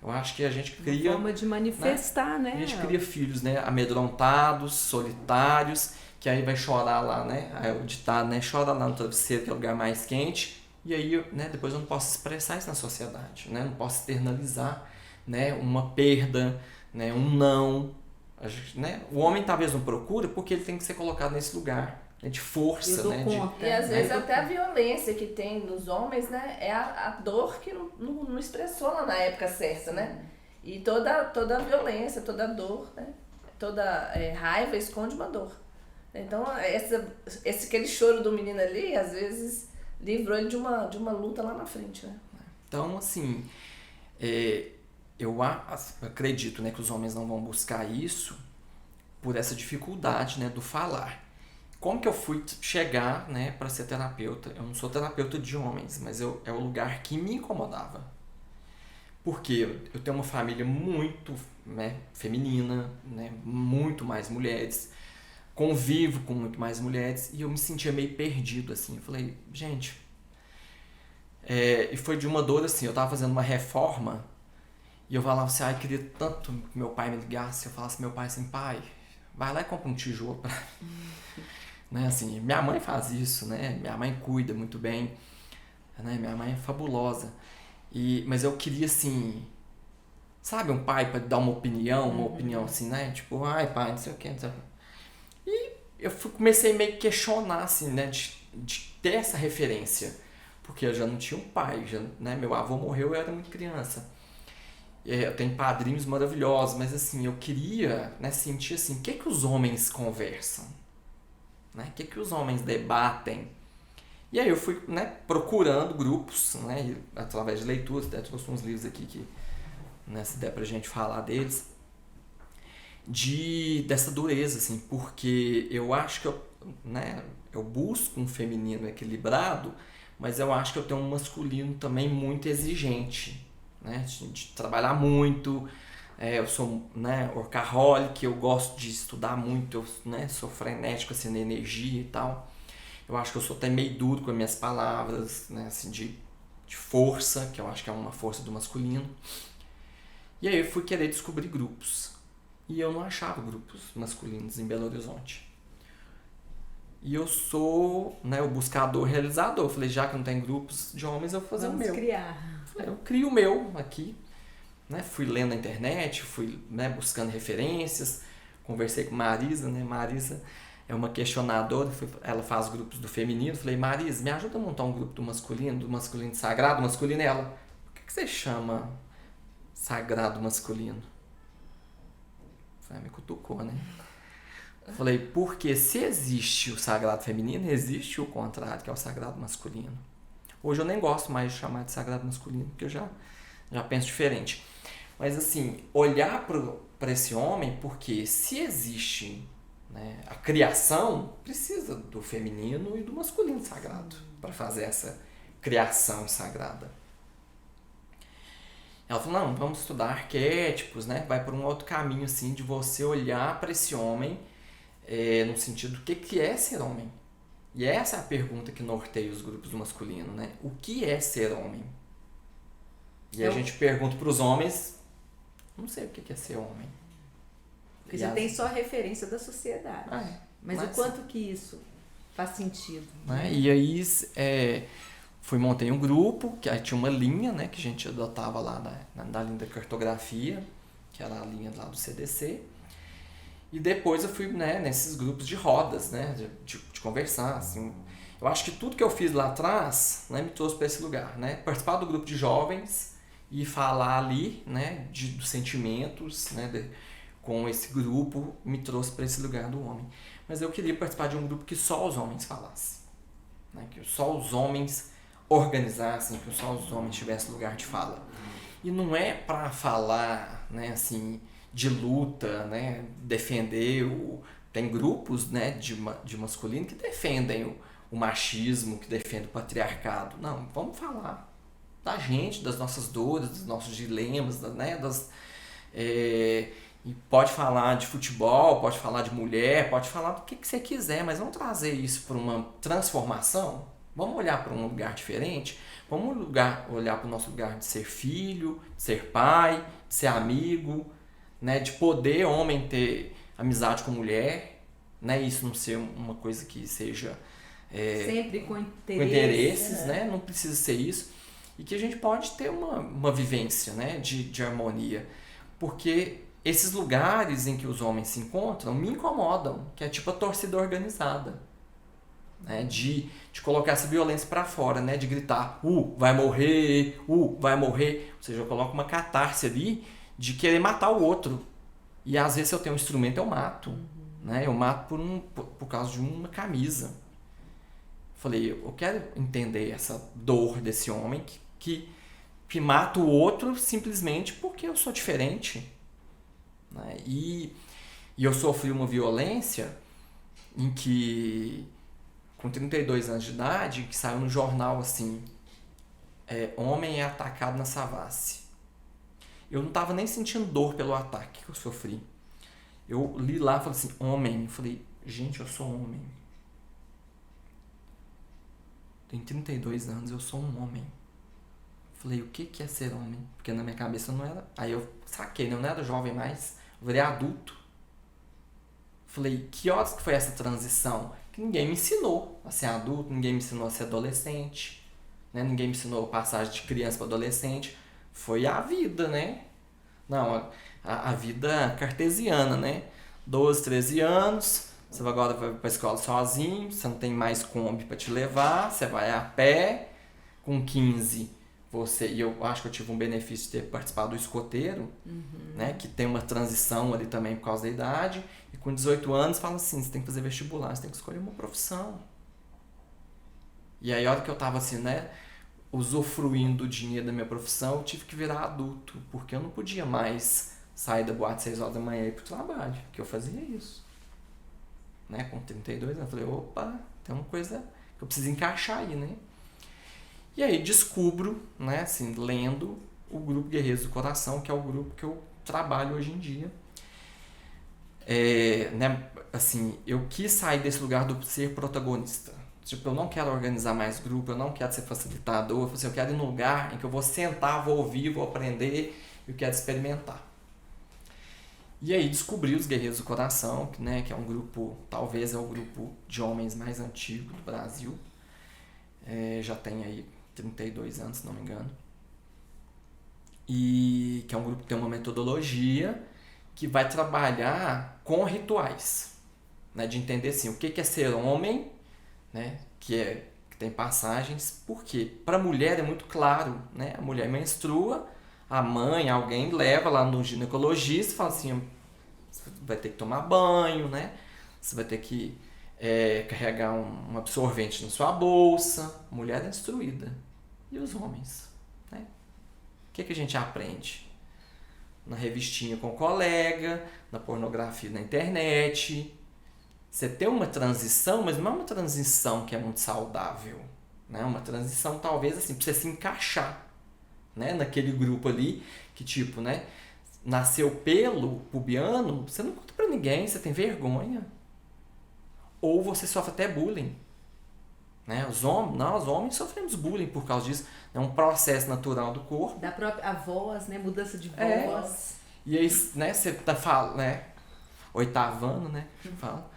Speaker 3: Eu acho que a gente cria...
Speaker 2: Uma forma de manifestar, né?
Speaker 3: A gente cria filhos, né, amedrontados, solitários, que aí vai chorar lá, né? Aí o ditado, né? Chora lá no travesseiro, que é o lugar mais quente. E aí, né, depois eu não posso expressar isso na sociedade, né? Não posso externalizar, né, uma perda, né, um não. A gente, né? O homem talvez não procura porque ele tem que ser colocado nesse lugar, né, de força, né?
Speaker 1: E às vezes até a violência que tem nos homens, né, é a dor que não expressou lá na época certa, né? E toda a violência, toda a dor, né? Toda raiva esconde uma dor. Então, aquele choro do menino ali, às vezes, livrou ele de uma luta lá na frente, né?
Speaker 3: Então, assim, eu acredito, né, que os homens não vão buscar isso por essa dificuldade, né, do falar. Como que eu fui chegar, né, para ser terapeuta? Eu não sou terapeuta de homens, mas é o lugar que me incomodava. Porque eu tenho uma família muito, né, feminina, né, muito mais mulheres, convivo com muito mais mulheres e eu me sentia meio perdido, assim. Eu falei, gente... e foi de uma dor, assim, eu tava fazendo uma reforma e eu falava assim, queria tanto que meu pai me ligasse. Eu falasse meu pai assim, pai, vai lá e compra um tijolo pra mim. Né, assim, minha mãe faz isso, né? Minha mãe cuida muito bem, né? Minha mãe é fabulosa. Mas eu queria, assim, sabe, um pai pra dar uma opinião assim, né? Tipo, ai pai, não sei o que, não sei o que. E eu comecei meio que questionar, assim, né? De ter essa referência. Porque eu já não tinha um pai, né? Meu avô morreu, eu era muito criança. Eu tenho padrinhos maravilhosos, mas assim, eu queria, né, sentir assim, o que os homens conversam? Né? O que os homens debatem? E aí eu fui, né, procurando grupos, né, através de leituras, até trouxe uns livros aqui que, né, se der pra gente falar deles, dessa dureza, assim, porque eu acho que eu busco um feminino equilibrado, mas eu acho que eu tenho um masculino também muito exigente, né, de trabalhar muito. Eu sou, né, workaholic, eu gosto de estudar muito, eu, né, sou frenético assim, na energia e tal. Eu acho que eu sou até meio duro com as minhas palavras, né, assim, de força, que eu acho que é uma força do masculino. E aí eu fui querer descobrir grupos. E eu não achava grupos masculinos em Belo Horizonte. E eu sou, né, o buscador realizador. Eu falei, já que não tem grupos de homens, eu vou fazer o meu.
Speaker 2: Criar.
Speaker 3: Eu crio o meu aqui. Né? Fui lendo na internet, fui, né, buscando referências. Conversei com Marisa, né? Marisa é uma questionadora, ela faz grupos do feminino. Falei, Marisa, me ajuda a montar um grupo do masculino sagrado masculino. E ela, por que você chama sagrado masculino? Falei, me cutucou, né? Falei, porque se existe o sagrado feminino, existe o contrário, que é o sagrado masculino. Hoje eu nem gosto mais de chamar de sagrado masculino, porque eu já penso diferente. Mas assim, olhar para esse homem, porque se existe, né, a criação, precisa do feminino e do masculino sagrado para fazer essa criação sagrada. Ela falou, não, vamos estudar arquétipos, né? Vai por um outro caminho, assim, de você olhar para esse homem no sentido do que é ser homem. E essa é a pergunta que norteia os grupos do masculino, né? O que é ser homem? E a gente pergunta para os homens, não sei o que é ser homem.
Speaker 2: Porque já tem só a referência da sociedade. Mas o quanto que isso faz sentido?
Speaker 3: Né? E aí montei um grupo, que aí tinha uma linha, né, que a gente adotava lá da linha da cartografia, que era a linha lá do CDC. E depois eu fui, né, nesses grupos de rodas, né, de conversar, assim. Eu acho que tudo que eu fiz lá atrás, né, me trouxe para esse lugar, né, participar do grupo de jovens e falar ali, né, dos sentimentos, né, com esse grupo, me trouxe para esse lugar do homem. Mas eu queria participar de um grupo que só os homens falassem, né, que só os homens organizassem, que só os homens tivessem lugar de fala. E não é para falar, né, assim, de luta, né, defender tem grupos, né, de masculino que defendem o machismo, que defendem o patriarcado. Não, vamos falar da gente, das nossas dores, dos nossos dilemas, né, e pode falar de futebol, pode falar de mulher, pode falar do que você quiser, mas vamos trazer isso para uma transformação. Vamos olhar para um lugar diferente, vamos olhar para o nosso lugar de ser filho, de ser pai, de ser amigo, né, de poder homem ter amizade com mulher, né, isso não ser uma coisa que seja
Speaker 2: sempre com
Speaker 3: interesses, né, não precisa ser isso, e que a gente pode ter uma vivência, né, de harmonia, porque esses lugares em que os homens se encontram me incomodam, que é tipo a torcida organizada, né, de colocar essa violência para fora, né, de gritar, vai morrer, vai morrer, ou seja, eu coloco uma catarse ali de querer matar o outro. E às vezes se eu tenho um instrumento, eu mato. Né? Eu mato por causa de uma camisa. Falei, eu quero entender essa dor desse homem que mata o outro simplesmente porque eu sou diferente. Né? E eu sofri uma violência em que, com 32 anos de idade, que saiu no jornal assim, homem é atacado na Savassi. Eu não estava nem sentindo dor pelo ataque que eu sofri. Eu li lá e falei assim, homem. Eu falei, gente, eu sou homem. Tenho 32 anos, eu sou um homem. Eu falei, o que é ser homem? Porque na minha cabeça eu não era... Aí eu saquei, não era jovem mais. Eu virei adulto. Eu falei, que horas que foi essa transição? Que ninguém me ensinou a ser adulto, ninguém me ensinou a ser adolescente. Né? Ninguém me ensinou a passagem de criança para adolescente. Foi a vida, né? Não, a vida cartesiana, né? 12, 13 anos, você agora vai para a escola sozinho, você não tem mais Kombi para te levar, você vai a pé. Com 15, e eu acho que eu tive um benefício de ter participado do escoteiro, né? Que tem uma transição ali também por causa da idade. E com 18 anos, fala assim, você tem que fazer vestibular, você tem que escolher uma profissão. E aí, a hora que eu tava assim, né? Usufruindo do dinheiro da minha profissão, eu tive que virar adulto, porque eu não podia mais sair da boate 6 horas da manhã e ir pro trabalho, que eu fazia isso. Né? Com 32 anos, eu falei, opa, tem uma coisa que eu preciso encaixar aí, né? E aí descubro, né, assim, lendo o grupo Guerreiros do Coração, que é o grupo que eu trabalho hoje em dia. Né, assim, eu quis sair desse lugar do ser protagonista. Tipo, eu não quero organizar mais grupo, eu não quero ser facilitador, eu quero ir num lugar em que eu vou sentar, vou ouvir, vou aprender, eu quero experimentar. E aí descobri os Guerreiros do Coração, né, que é um grupo, talvez é o grupo de homens mais antigo do Brasil. Já tem aí 32 anos, se não me engano. E que é um grupo que tem uma metodologia que vai trabalhar com rituais, né, de entender assim, o que é ser homem, né, que tem passagens, porque para a mulher é muito claro, né, a mulher menstrua, a mãe, alguém leva lá no ginecologista e fala assim, você vai ter que tomar banho, né, você vai ter que carregar um absorvente na sua bolsa. A mulher é instruída. E os homens, né? O que a gente aprende? Na revistinha com o colega, na pornografia na internet. Você tem uma transição, mas não é uma transição que é muito saudável. né? Uma transição talvez assim, pra você se encaixar, né? Naquele grupo ali que tipo, né? Nasceu pelo pubiano, você não conta pra ninguém, você tem vergonha. Ou você sofre até bullying. Né? Nós homens sofremos bullying por causa disso. É um processo natural do corpo.
Speaker 2: Da própria a voz, né? Mudança de voz.
Speaker 3: E aí, né, você tá falando, né? Oitavando, né? Fala.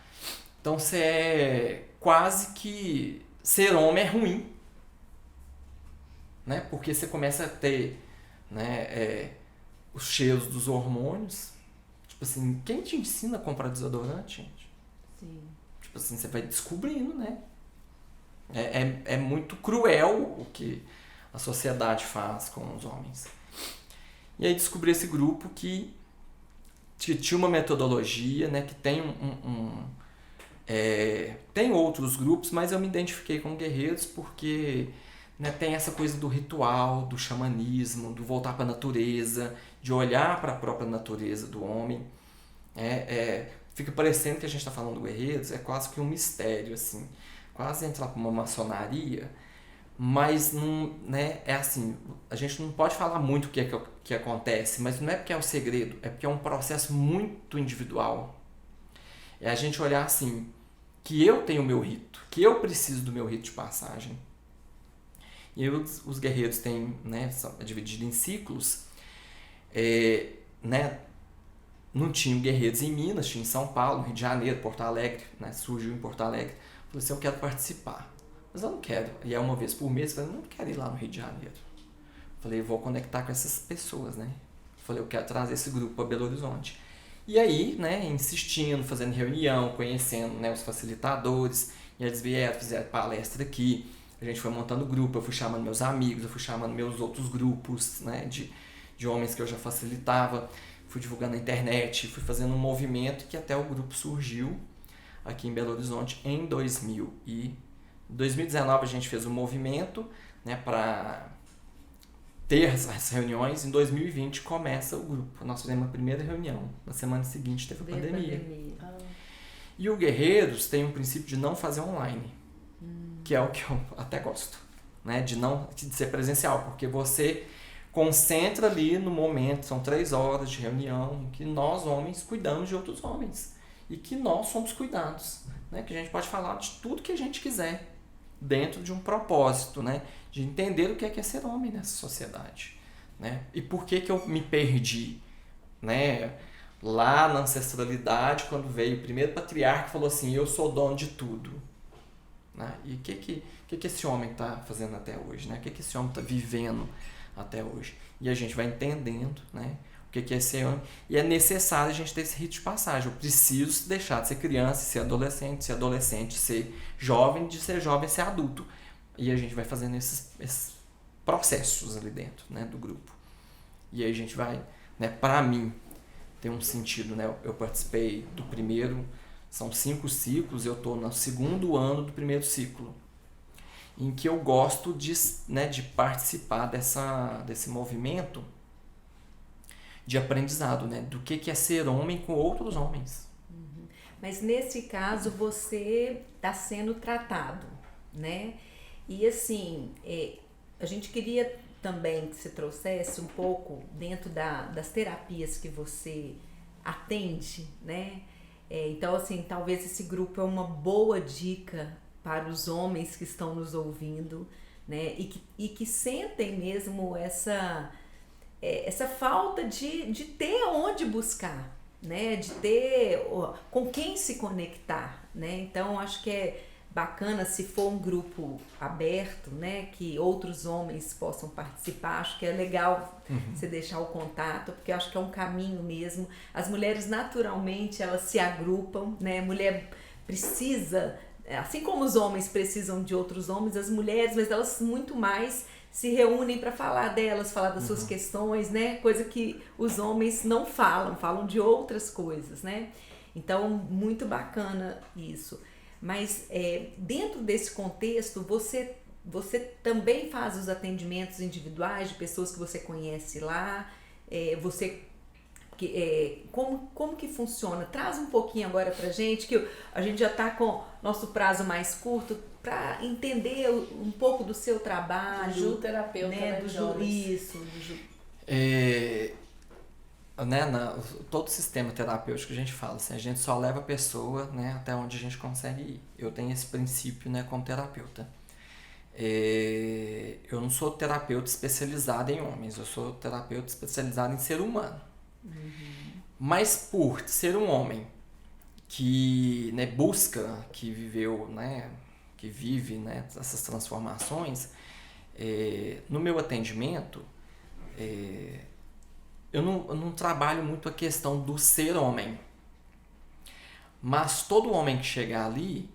Speaker 3: Então você é quase que ser homem é ruim. Né? Porque você começa a ter, né, os cheiros dos hormônios. Tipo assim, quem te ensina a comprar desodorante, gente?
Speaker 2: Sim.
Speaker 3: Tipo assim, você vai descobrindo, né? É muito cruel o que a sociedade faz com os homens. E aí descobri esse grupo que tinha uma metodologia, né? Que tem tem outros grupos, mas eu me identifiquei com guerreiros porque, né, tem essa coisa do ritual, do xamanismo, do voltar para a natureza, de olhar para a própria natureza do homem. Fica parecendo que a gente está falando do guerreiros, é quase que um mistério, assim, quase entrar para uma maçonaria, mas não, né, é assim, a gente não pode falar muito o que acontece, mas não é porque é um segredo, é porque é um processo muito individual. É a gente olhar assim, que eu tenho o meu rito, que eu preciso do meu rito de passagem. E aí os guerreiros têm, né, são divididos em ciclos, né, não tinha guerreiros em Minas, tinha em São Paulo, Rio de Janeiro, Porto Alegre, né, surgiu em Porto Alegre. Falei assim, eu quero participar, mas eu não quero. E é uma vez por mês, eu falei, não quero ir lá no Rio de Janeiro. Falei, eu vou conectar com essas pessoas, né? Falei, eu quero trazer esse grupo para Belo Horizonte. E aí, né, insistindo, fazendo reunião, conhecendo, né, os facilitadores, e eles vieram, fizeram palestra aqui, a gente foi montando grupo, eu fui chamando meus amigos, eu fui chamando meus outros grupos, né, de homens que eu já facilitava, fui divulgando na internet, fui fazendo um movimento que até o grupo surgiu aqui em Belo Horizonte em 2019 a gente fez um movimento, né, para ter as reuniões. Em 2020 começa o grupo. Nós fizemos a primeira reunião. Na semana seguinte teve a pandemia. E o Guerreiros tem um princípio de não fazer online, que é o que eu até gosto, né, de ser presencial, porque você concentra ali no momento, são 3 horas de reunião, em que nós homens cuidamos de outros homens. E que nós somos cuidados, né? Que a gente pode falar de tudo que a gente quiser dentro de um propósito, né? De entender o que é ser homem nessa sociedade, né? E por que eu me perdi, né? Lá na ancestralidade, quando veio o primeiro patriarca, falou assim, eu sou dono de tudo, né? E o que esse homem está fazendo até hoje, né? O que esse homem está vivendo até hoje? E a gente vai entendendo, né? O que é ser homem, e é necessário a gente ter esse rito de passagem. Eu preciso deixar de ser criança, ser adolescente, ser jovem, de ser jovem, ser adulto. E a gente vai fazendo esses processos ali dentro, né, do grupo. E aí a gente vai, né, para mim, tem um sentido, né? Eu participei do primeiro, são 5 ciclos, eu estou no 2º ano do primeiro ciclo, em que eu gosto de participar desse movimento de aprendizado, né? Do que é ser homem com outros homens.
Speaker 2: Uhum. Mas nesse caso você está sendo tratado, né? E assim, a gente queria também que você trouxesse um pouco dentro das terapias que você atende, né? Então assim, talvez esse grupo é uma boa dica para os homens que estão nos ouvindo, né? E que sentem mesmo essa falta de ter onde buscar, né? De ter com quem se conectar, né? Então acho que é bacana se for um grupo aberto, né? Que outros homens possam participar. Acho que é legal você deixar o contato, porque acho que é um caminho mesmo. As mulheres naturalmente elas se agrupam, né? Mulher precisa, assim como os homens precisam de outros homens, as mulheres, mas elas muito mais se reúnem para falar delas, falar das suas questões, né? Coisa que os homens não falam de outras coisas, né? Então, muito bacana isso. Mas dentro desse contexto, você também faz os atendimentos individuais de pessoas que você conhece lá? Como que funciona? Traz um pouquinho agora pra gente, que a gente já está com nosso prazo mais curto. para entender um pouco do seu trabalho.
Speaker 1: Ju-terapeuta, né?
Speaker 3: Todo sistema terapêutico que a gente fala, assim, a gente só leva a pessoa, né, até onde a gente consegue ir. Eu tenho esse princípio, né, como terapeuta. Eu não sou terapeuta especializado em homens, eu sou terapeuta especializado em ser humano. Mas por ser um homem que, né, busca, que viveu, né, que vive, né, essas transformações, no meu atendimento, eu não trabalho muito a questão do ser homem. Mas todo homem que chegar ali,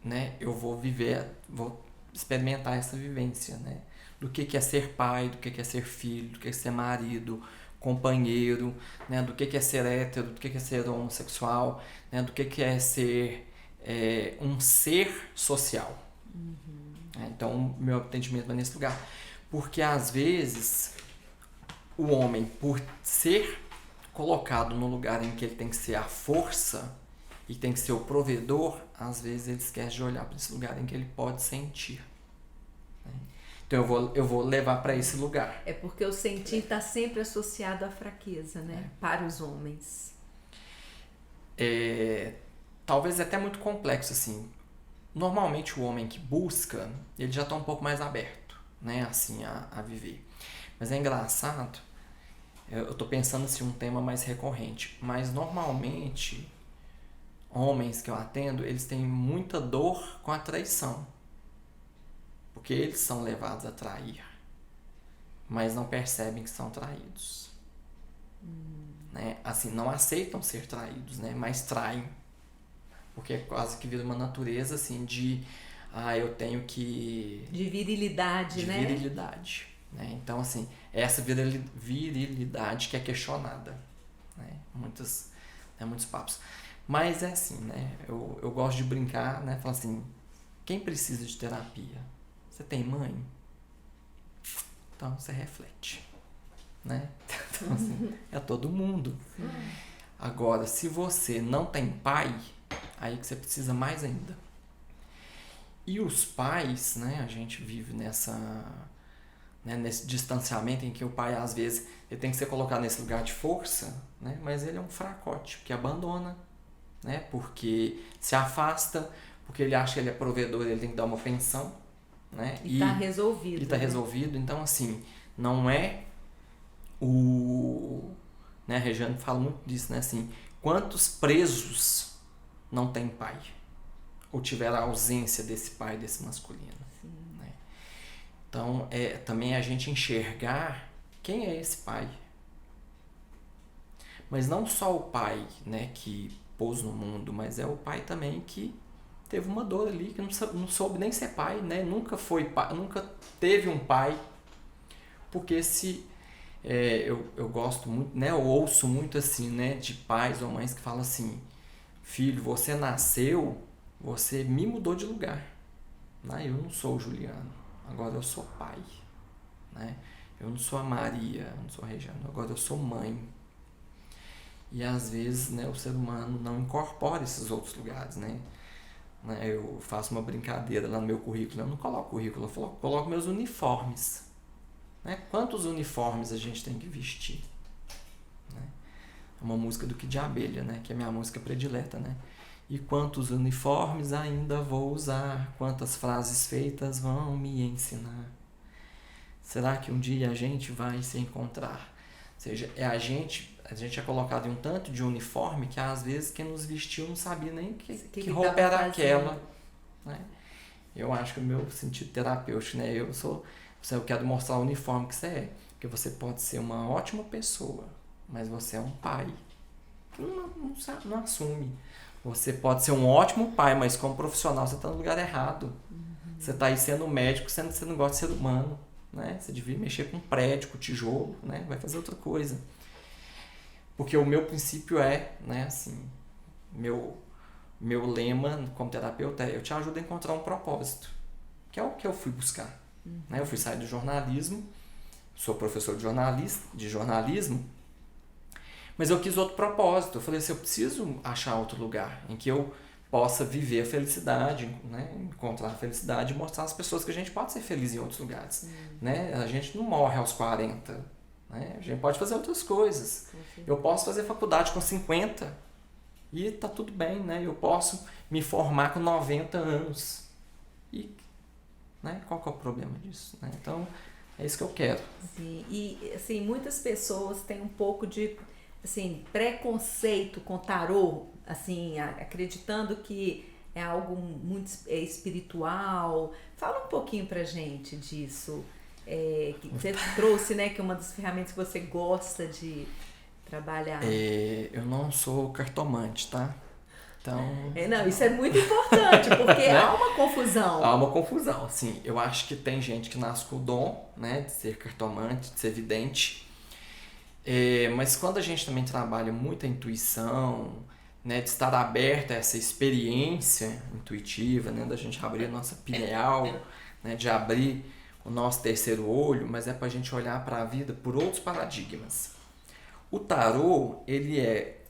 Speaker 3: né, eu vou experimentar essa vivência, né? Do que é ser pai, do que é ser filho, do que é ser marido, companheiro, né? Do que é ser hétero, do que é ser homossexual, né? Do que é ser um ser social. Então, meu atendimento vai nesse lugar. Porque, às vezes, o homem, por ser colocado no lugar em que ele tem que ser a força e tem que ser o provedor, às vezes ele esquece de olhar para esse lugar em que ele pode sentir. Então eu vou levar para esse lugar.
Speaker 2: É porque o sentir está sempre associado à fraqueza, né? Para os homens.
Speaker 3: Talvez até muito complexo, assim. Normalmente o homem que busca, ele já está um pouco mais aberto, né? Assim, a viver. Mas é engraçado, eu estou pensando assim, um tema mais recorrente, mas normalmente homens que eu atendo, eles têm muita dor com a traição. Porque eles são levados a trair, mas não percebem que são traídos. Né? Assim, não aceitam ser traídos, né? Mas traem. Porque é quase que vira uma natureza assim de eu tenho que...
Speaker 2: De virilidade, né?
Speaker 3: De virilidade. Né? Então, assim, essa virilidade que é questionada. Né? Muitos papos. Mas é assim, né? Eu gosto de brincar, né? Falar assim, quem precisa de terapia? Você tem mãe? Então você reflete, né? Então, assim, é todo mundo. Agora, se você não tem pai, aí que você precisa mais ainda. E os pais, né? A gente vive nesse distanciamento em que o pai, às vezes, ele tem que ser colocado nesse lugar de força, né? Mas ele é um fracote, porque abandona, né? Porque se afasta, porque ele acha que ele é provedor, ele tem que dar uma pensão. Né?
Speaker 2: E está resolvido.
Speaker 3: E está resolvido. Então, assim, não é né, a Regiane fala muito disso, né? Assim, quantos presos não têm pai? Ou tiveram a ausência desse pai, desse masculino? Né? Então, também a gente enxergar quem é esse pai. Mas não só o pai, né, que pôs no mundo, mas é o pai também que teve uma dor ali, que não soube nem ser pai, né? Nunca foi pai, nunca teve um pai. Porque eu gosto muito, né? Eu ouço muito assim, né? De pais ou mães que falam assim, filho, você nasceu, você me mudou de lugar. Né? Eu não sou o Juliano, agora eu sou pai. Né? Eu não sou a Maria, eu não sou a Regiane, agora eu sou mãe. E às vezes, né, o ser humano não incorpora esses outros lugares, né? Eu faço uma brincadeira lá no meu currículo, eu não coloco currículo, eu coloco meus uniformes. Né? Quantos uniformes a gente tem que vestir? Né? É uma música do Kid de Abelha, né? Que é a minha música predileta. Né? E quantos uniformes ainda vou usar? Quantas frases feitas vão me ensinar? Será que um dia a gente vai se encontrar? Ou seja, a gente é colocado em um tanto de uniforme que às vezes quem nos vestiu não sabia nem que roupa era aquela. Né? Eu acho que o meu sentido terapêutico, né? Eu quero mostrar o uniforme que você é. Porque você pode ser uma ótima pessoa, mas você é um pai que não assume. Você pode ser um ótimo pai, mas como profissional você está no lugar errado. Você está aí sendo médico, sendo que você não gosta de ser humano. Né? Você devia mexer com prédio, com tijolo, né? Vai fazer outra coisa. Porque o meu princípio né, assim, meu lema como terapeuta eu te ajudo a encontrar um propósito, que é o que eu fui buscar. Né? Eu fui sair do jornalismo, sou professor de jornalismo, mas eu quis outro propósito. Eu falei assim, eu preciso achar outro lugar em que eu possa viver a felicidade, né? Encontrar a felicidade e mostrar às pessoas que a gente pode ser feliz em outros lugares. Né? A gente não morre aos 40. Né? A gente pode fazer outras coisas. Eu posso fazer faculdade com 50 e tá tudo bem. Né? Eu posso me formar com 90 anos. E, né? Qual que é o problema disso? Né? Então, é isso que eu quero.
Speaker 2: Sim. E assim, muitas pessoas têm um pouco de assim, preconceito com tarô, assim, acreditando que é algo muito espiritual. Fala um pouquinho pra gente disso. Que você trouxe, né, que é uma das ferramentas que você gosta de trabalhar.
Speaker 3: Eu não sou cartomante, tá? Então...
Speaker 2: não, isso é muito importante, porque né? Há uma confusão.
Speaker 3: Há uma confusão, sim. Eu acho que tem gente que nasce com o dom, né, de ser cartomante, de ser vidente. Mas quando a gente também trabalha muito a intuição, né, de estar aberta a essa experiência intuitiva, né, da gente abrir a nossa pineal, né, de abrir o nosso terceiro olho, mas é para a gente olhar para a vida por outros paradigmas. O tarô, ele é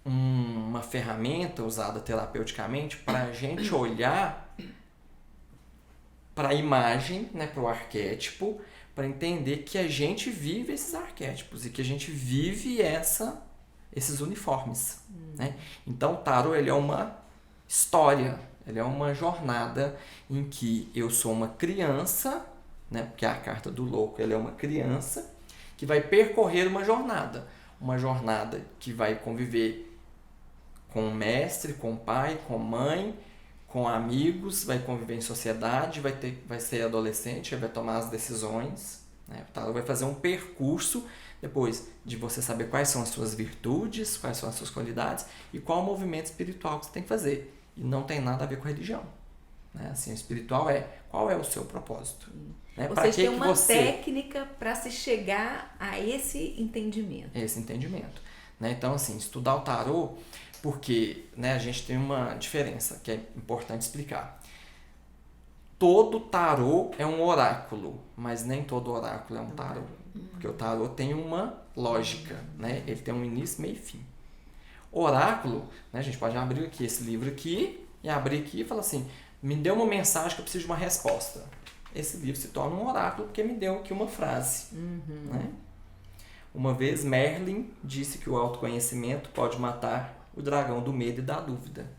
Speaker 3: uma ferramenta usada terapeuticamente para a gente olhar para a imagem, né, para o arquétipo, para entender que a gente vive esses arquétipos e que a gente vive esses uniformes. Né? Então, o tarô ele é uma história, ele é uma jornada em que eu sou uma criança, né? Porque a carta do louco ele é uma criança que vai percorrer uma jornada que vai conviver com o mestre, com o pai, com a mãe, com amigos, vai conviver em sociedade, vai ser adolescente, vai tomar as decisões. Né? O tarô vai fazer um percurso depois de você saber quais são as suas virtudes, quais são as suas qualidades e qual o movimento espiritual que você tem que fazer. E não tem nada a ver com religião. Né? Assim, o espiritual qual é o seu propósito? Né?
Speaker 2: Vocês têm uma técnica para se chegar a esse entendimento.
Speaker 3: Esse entendimento. Né? Então, assim, estudar o tarô, porque, né, a gente tem uma diferença que é importante explicar. Todo tarô é um oráculo, mas nem todo oráculo é um tarô. Porque o tarô tem uma lógica, né? Ele tem um início, meio e fim. Oráculo, né, a gente pode abrir aqui esse livro aqui e abrir aqui e falar assim, me deu uma mensagem que eu preciso de uma resposta. Esse livro se torna um oráculo porque me deu aqui uma frase. Né? Uma vez Merlin disse que o autoconhecimento pode matar o dragão do medo e da dúvida.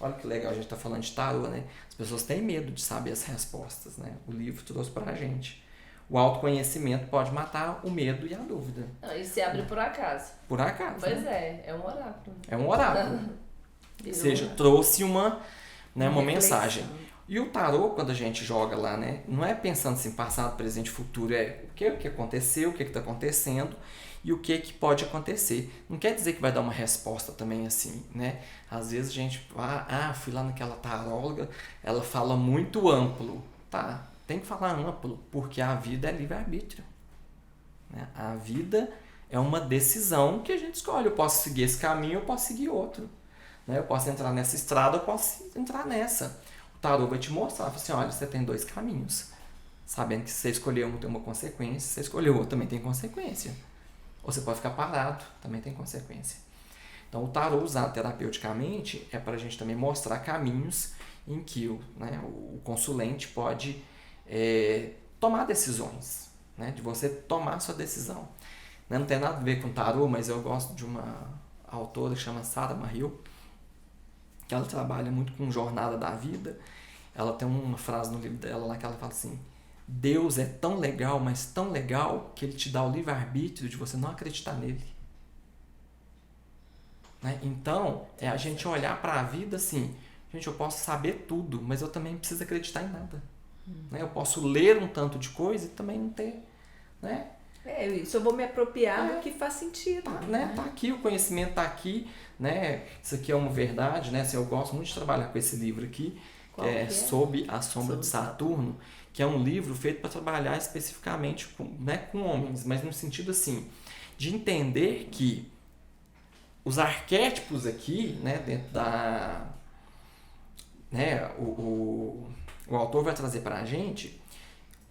Speaker 3: Olha que legal, a gente está falando de tarô, né? As pessoas têm medo de saber as respostas, né? O livro trouxe para a gente. O autoconhecimento pode matar o medo e a dúvida.
Speaker 1: E se abre por acaso.
Speaker 3: Por acaso.
Speaker 1: Pois
Speaker 3: né?
Speaker 1: é um oráculo.
Speaker 3: É um oráculo. Ou seja, trouxe uma mensagem. E o tarô, quando a gente joga lá, né? Não é pensando assim, passado, presente, futuro. É o que aconteceu, o que está acontecendo e o que pode acontecer. Não quer dizer que vai dar uma resposta também assim, né? Às vezes a gente, fui lá naquela taróloga, ela fala muito amplo, tá? Tem que falar amplo, porque a vida é livre-arbítrio. Né? A vida é uma decisão que a gente escolhe. Eu posso seguir esse caminho, eu posso seguir outro. Né? Eu posso entrar nessa estrada, eu posso entrar nessa. O tarô vai te mostrar, assim, olha, você tem 2 caminhos. Sabendo que se você escolher um tem uma consequência, se você escolher o outro também tem consequência. Ou você pode ficar parado, também tem consequência. Então, o tarô usado terapeuticamente é para a gente também mostrar caminhos em que o consulente pode tomar decisões, né? De você tomar a sua decisão. Não tem nada a ver com tarô, mas eu gosto de uma autora que chama Sarah Marhill, que ela trabalha muito com jornada da vida. Ela tem uma frase no livro dela lá que ela fala assim: Deus é tão legal, mas tão legal, que ele te dá o livre-arbítrio de você não acreditar nele. Né? Então, é a gente olhar para a vida assim, gente, eu posso saber tudo, mas eu também preciso acreditar em nada. Né? Eu posso ler um tanto de coisa e também não ter... Né?
Speaker 2: Isso eu vou me apropriar do que faz sentido.
Speaker 3: Tá aqui, o conhecimento tá aqui, né? Isso aqui é uma verdade, né? Assim, eu gosto muito de trabalhar com esse livro aqui, que é Sob a Sombra de Saturno, que é um livro feito para trabalhar especificamente com homens, mas no sentido assim, de entender que os arquétipos aqui, né, dentro da... Né, o autor vai trazer para a gente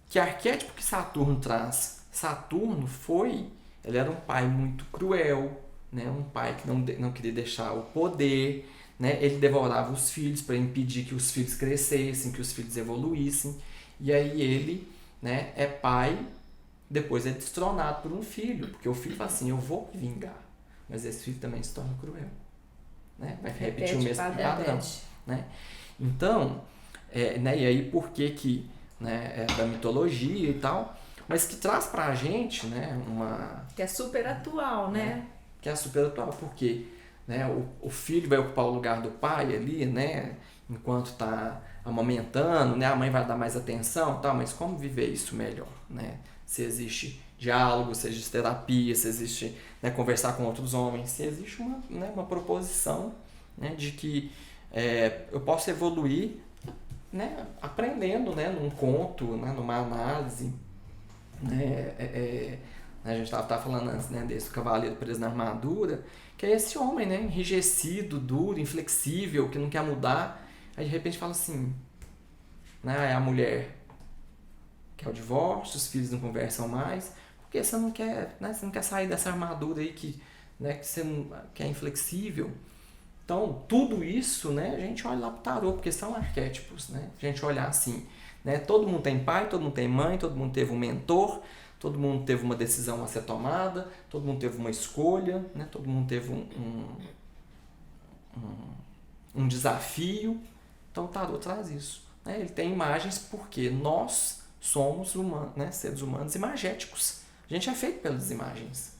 Speaker 3: que arquétipo que Saturno traz. Saturno ele era um pai muito cruel, né? Um pai que não queria deixar o poder, né? Ele devorava os filhos para impedir que os filhos crescessem, que os filhos evoluíssem. E aí ele, né, é pai, depois é destronado por um filho, porque o filho fala assim, eu vou me vingar. Mas esse filho também se torna cruel, né? Vai repetir o mesmo padrão, né? Então, né, e aí por que né, é da mitologia e tal, mas que traz pra gente, né,
Speaker 2: que é super atual, né?
Speaker 3: Que é super atual, porque, né, o filho vai ocupar o lugar do pai ali, né, enquanto tá amamentando, né, a mãe vai dar mais atenção, tal, mas como viver isso melhor, né? Se existe diálogo, se existe terapia, se existe, né, conversar com outros homens, se existe uma proposição, né, de que eu posso evoluir, né, aprendendo, né, num conto, né, numa análise, né, a gente estava falando antes, né, desse cavaleiro preso na armadura, que é esse homem, né, enrijecido, duro, inflexível, que não quer mudar, aí de repente fala assim, né, a mulher quer o divórcio, os filhos não conversam mais, porque você não quer, né, você não quer sair dessa armadura aí que, né, que é inflexível. Então, tudo isso, né, a gente olha lá pro tarô, porque são arquétipos, né? A gente olhar assim, né? Todo mundo tem pai, todo mundo tem mãe, todo mundo teve um mentor, todo mundo teve uma decisão a ser tomada, todo mundo teve uma escolha, né? Todo mundo teve um desafio. Então, o tarô traz isso, né? Ele tem imagens porque nós somos humanos, né, seres humanos imagéticos. A gente é feito pelas imagens,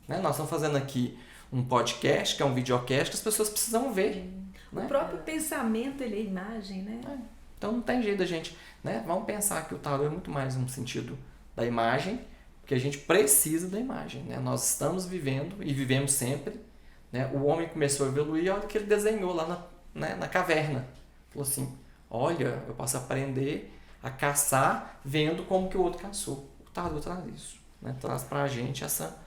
Speaker 3: né? Nós estamos fazendo aqui um podcast, que é um videocast, que as pessoas precisam ver. Né?
Speaker 2: O próprio pensamento, ele é imagem, né?
Speaker 3: Então não tem jeito da gente, né? Vamos pensar que o tarô é muito mais um sentido da imagem, porque a gente precisa da imagem, né? Nós estamos vivendo e vivemos sempre, né? O homem começou a evoluir, olha que ele desenhou lá na caverna. Falou assim, olha, eu posso aprender a caçar vendo como que o outro caçou. O tarô traz isso, né? Traz pra gente essa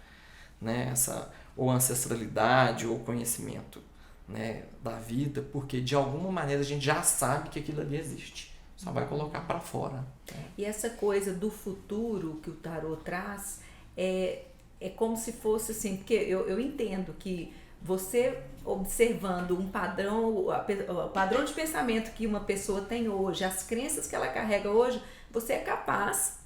Speaker 3: ou ancestralidade ou conhecimento, né, da vida, porque de alguma maneira a gente já sabe que aquilo ali existe, só vai colocar para fora. Né?
Speaker 2: E essa coisa do futuro que o tarô traz é como se fosse assim, porque eu entendo que você observando um padrão, o padrão de pensamento que uma pessoa tem hoje, as crenças que ela carrega hoje, você é capaz,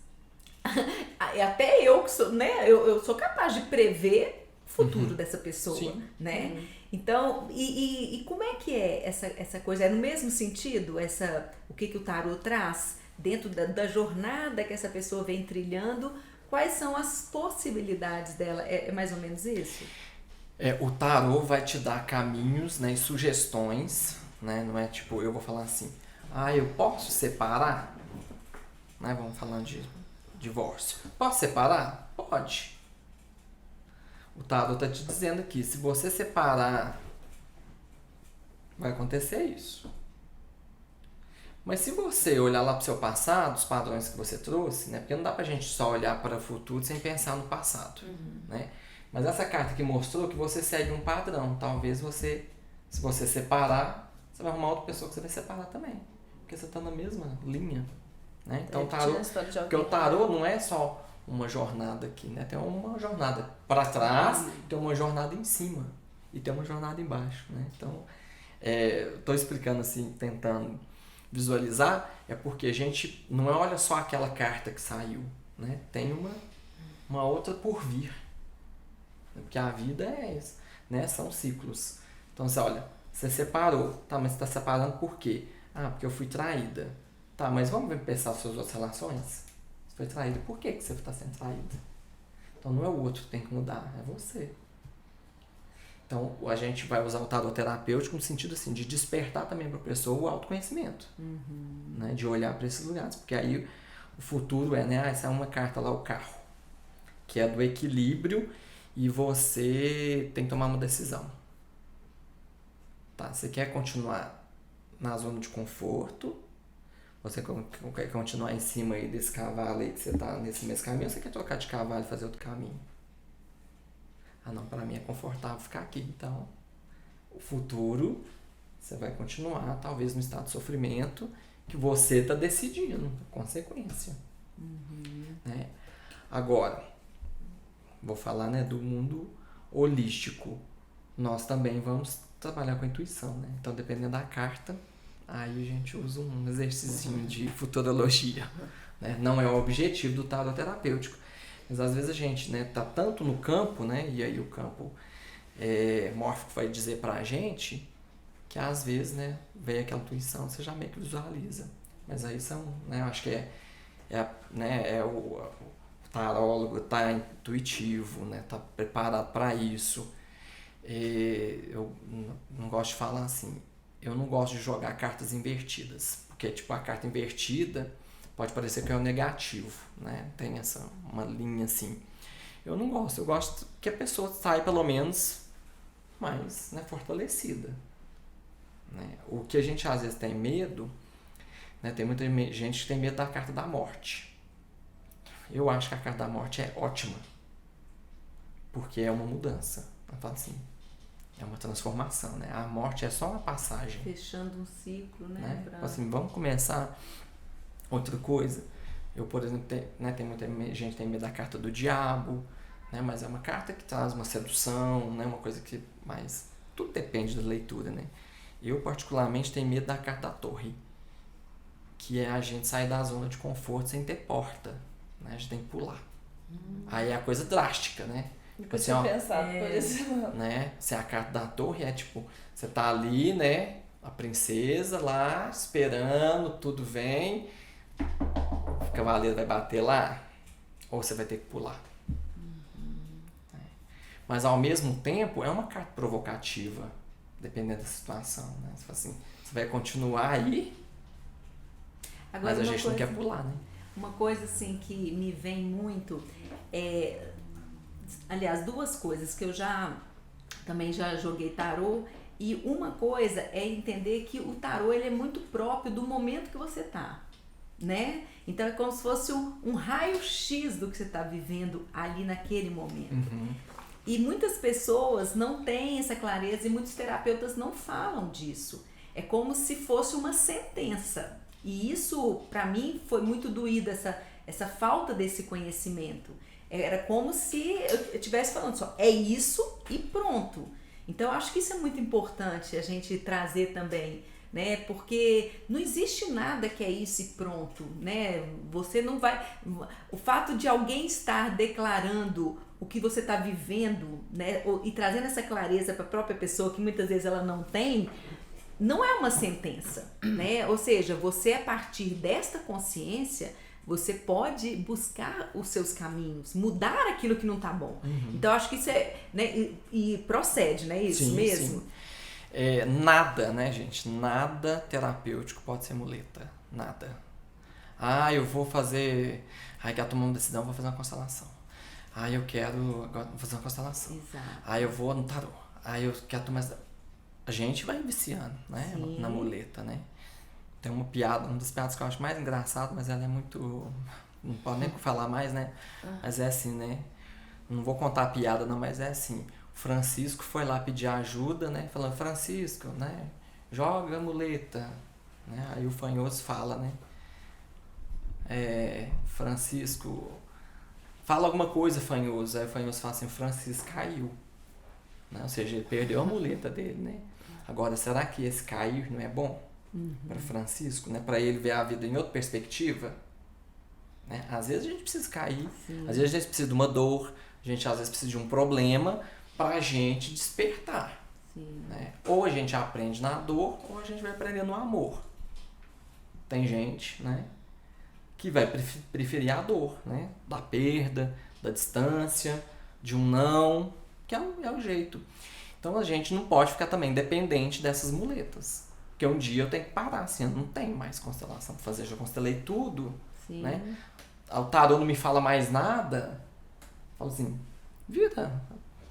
Speaker 2: até eu que sou, né, eu sou capaz de prever o futuro dessa pessoa. Sim. Né? Então, e como é que é essa coisa? É no mesmo sentido o que o tarô traz dentro da jornada que essa pessoa vem trilhando? Quais são as possibilidades dela? É mais ou menos isso?
Speaker 3: O tarô vai te dar caminhos, né, e sugestões, né? Não é tipo, eu vou falar assim, eu posso separar? Né? Vamos falar de divórcio. Posso separar? Pode. O tarô está te dizendo aqui, se você separar, vai acontecer isso. Mas se você olhar lá para o seu passado, os padrões que você trouxe, né? Porque não dá para a gente só olhar para o futuro sem pensar no passado. Né? Mas essa carta que mostrou que você segue um padrão. Talvez se você separar, você vai arrumar outra pessoa que você vai separar também. Porque você está na mesma linha. Né? Então, porque o tarô não é só uma jornada aqui, né? Tem uma jornada para trás, tem uma jornada em cima e tem uma jornada embaixo, né? Então, estou explicando assim, tentando visualizar, porque a gente não olha só aquela carta que saiu, né? Tem uma outra por vir, porque a vida é isso, né? São ciclos. Então, você olha, você separou, tá? Mas você está separando por quê? Porque eu fui traída. Tá, mas vamos pensar as suas outras relações? Foi traído. Por que você está sendo traído? Então não é o outro que tem que mudar, é você. Então a gente vai usar o tarô terapêutico no sentido assim, de despertar também para a pessoa o autoconhecimento. Né? De olhar para esses lugares. Porque aí o futuro né? Essa é uma carta lá, o carro. Que é do equilíbrio e você tem que tomar uma decisão. Tá? Você quer continuar na zona de conforto? Você quer continuar em cima aí desse cavalo aí que você tá nesse mesmo caminho, ou você quer trocar de cavalo e fazer outro caminho? Não, para mim é confortável ficar aqui. Então, o futuro, você vai continuar, talvez no estado de sofrimento, que você tá decidindo, consequência. Né? Agora, vou falar, né, do mundo holístico, nós também vamos trabalhar com a intuição, né? Então, dependendo da carta, aí a gente usa um exercício de futurologia, né? Não é o objetivo do tarot terapêutico, mas às vezes a gente, né, tá tanto no campo, né? E aí o campo mórfico vai dizer pra gente que às vezes, né, vem aquela intuição, você já meio que visualiza. Mas aí são, né, eu acho que o tarólogo tá intuitivo, né, tá preparado para isso. Eu não gosto de falar assim, eu não gosto de jogar cartas invertidas, porque tipo a carta invertida pode parecer que é o negativo, né, tem uma linha assim. Eu não gosto, eu gosto que a pessoa saia pelo menos mais, né, fortalecida. Né? O que a gente às vezes tem medo, né, tem muita gente que tem medo da carta da morte. Eu acho que a carta da morte é ótima, porque é uma mudança. Eu falo assim, é uma transformação, né? A morte é só uma passagem.
Speaker 2: Fechando um ciclo, né?
Speaker 3: Assim, vamos começar outra coisa. Eu, por exemplo, tem muita gente que tem medo da carta do diabo, né? Mas é uma carta que traz uma sedução, né? Uma coisa que mais... Tudo depende da leitura, né? Eu, particularmente, tenho medo da carta da torre, que é a gente sair da zona de conforto sem ter porta, né? A gente tem que pular. Aí é a coisa drástica, né?
Speaker 1: Nunca tinha pensado por esse lado.
Speaker 3: Né? Se a carta da torre é tipo, você tá ali, né? A princesa lá, esperando, tudo vem, o cavaleiro vai bater lá, ou você vai ter que pular. Mas ao mesmo tempo, é uma carta provocativa, dependendo da situação, né? Você fala assim, você vai continuar aí,
Speaker 2: agora,
Speaker 3: mas a gente não quer pular, né?
Speaker 2: Uma coisa assim que me vem muito aliás, duas coisas que eu também já joguei tarô, e uma coisa é entender que o tarô ele é muito próprio do momento que você tá, né? Então é como se fosse um raio-x do que você tá vivendo ali naquele momento.
Speaker 3: Uhum.
Speaker 2: E muitas pessoas não têm essa clareza e muitos terapeutas não falam disso. É como se fosse uma sentença. E isso, para mim, foi muito doído, essa falta desse conhecimento. Era como se eu estivesse falando só, é isso e pronto. Então, eu acho que isso é muito importante a gente trazer também, né? Porque não existe nada que é isso e pronto, né? Você não vai... O fato de alguém estar declarando o que você está vivendo, né? E trazendo essa clareza para a própria pessoa, que muitas vezes ela não tem, não é uma sentença, né? Ou seja, você, a partir desta consciência, você pode buscar os seus caminhos, mudar aquilo que não está bom.
Speaker 3: Uhum.
Speaker 2: Então, acho que isso é... Né? E procede, né? Isso
Speaker 3: sim,
Speaker 2: mesmo?
Speaker 3: Sim. Nada, né, gente? Nada terapêutico pode ser muleta. Nada. Eu vou fazer... quero tomar uma decisão, vou fazer uma constelação. Eu quero agora fazer uma constelação.
Speaker 2: Exato.
Speaker 3: Eu vou no tarô. Eu quero tomar... A gente vai viciando, né?
Speaker 2: Sim.
Speaker 3: Na muleta, né? Tem uma piada, uma das piadas que eu acho mais engraçada, mas ela é muito... Não pode nem falar mais, né? Mas é assim, né? Não vou contar a piada não, mas é assim. O Francisco foi lá pedir ajuda, né? Falando, Francisco, né? Joga a muleta. Né? Aí o Fanhoso fala, né? Francisco... Fala alguma coisa, Fanhoso. Aí o Fanhoso fala assim, o Francisco caiu. Né? Ou seja, ele perdeu a muleta dele, né? Agora, será que esse cair não é bom para Francisco, né? Para ele ver a vida em outra perspectiva? Né? Às vezes a gente precisa cair,
Speaker 2: Sim.
Speaker 3: às vezes a gente precisa de uma dor, a gente às vezes precisa de um problema para a gente despertar.
Speaker 2: Sim.
Speaker 3: Né? Ou a gente aprende na dor, ou a gente vai aprender no amor. Tem gente, né, que vai preferir a dor, né? Da perda, da distância, de um não, que é o jeito. Então a gente não pode ficar também dependente dessas muletas. Porque um dia eu tenho que parar, assim, eu não tenho mais constelação para fazer, já constelei tudo.
Speaker 2: Sim.
Speaker 3: Né? O tarô não me fala mais nada. Falo assim, vira,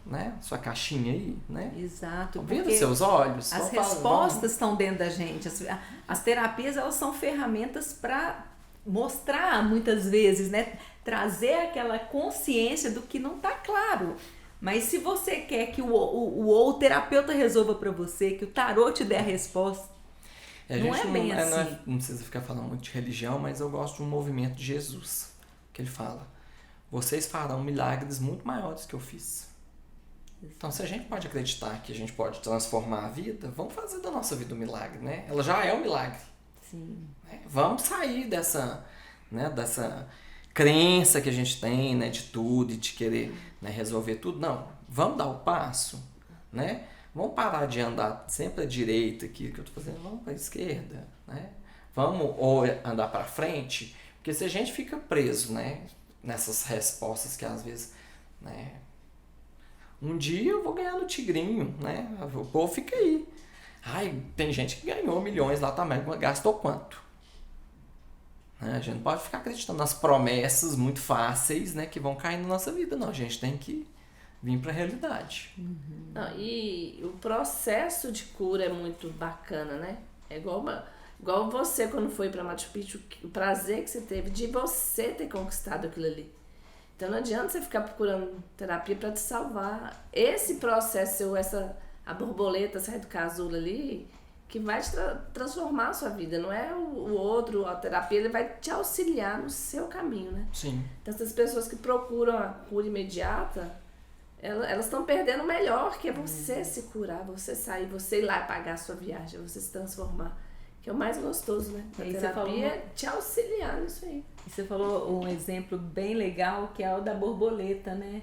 Speaker 3: né, sua caixinha aí, né?
Speaker 2: Exato.
Speaker 3: Vira seus olhos.
Speaker 2: As respostas estão dentro da gente. As terapias, elas são ferramentas para mostrar, muitas vezes, né? Trazer aquela consciência do que não está claro. Mas se você quer que o terapeuta resolva para você, que o tarô te dê a resposta, não é bem assim.
Speaker 3: Não precisa ficar falando muito de religião, mas eu gosto de um movimento de Jesus, que ele fala, vocês farão milagres muito maiores que eu fiz. Então, se a gente pode acreditar que a gente pode transformar a vida, vamos fazer da nossa vida um milagre, né? Ela já é um milagre.
Speaker 2: Sim.
Speaker 3: Né? Vamos sair dessa crença que a gente tem, né, de tudo e de querer, né, resolver tudo. Não, vamos dar o passo, né? Vamos parar de andar sempre à direita aqui, que eu estou fazendo, vamos para a esquerda, né? Vamos ou andar para frente, porque se a gente fica preso, né, nessas respostas que às vezes, né, um dia eu vou ganhar no tigrinho, né? O povo fica aí. Ai, tem gente que ganhou milhões lá também, gastou quanto? Né? A gente não pode ficar acreditando nas promessas muito fáceis, né, que vão cair na nossa vida, não. A gente tem que vir para a realidade.
Speaker 1: Não, e o processo de cura é muito bacana, né? É igual você quando foi para Machu Picchu, o prazer que você teve de você ter conquistado aquilo ali. Então não adianta você ficar procurando terapia para te salvar. Esse processo, a borboleta sai do casulo ali, que vai te transformar a sua vida. Não é o outro, a terapia, ele vai te auxiliar no seu caminho, né?
Speaker 3: Sim.
Speaker 1: Então essas pessoas que procuram a cura imediata, elas estão perdendo o melhor, que é você se curar, você sair, você ir lá pagar a sua viagem, você se transformar. Que é o mais gostoso, né? A terapia é te auxiliar nisso aí.
Speaker 2: E você falou um exemplo bem legal, que é o da borboleta, né?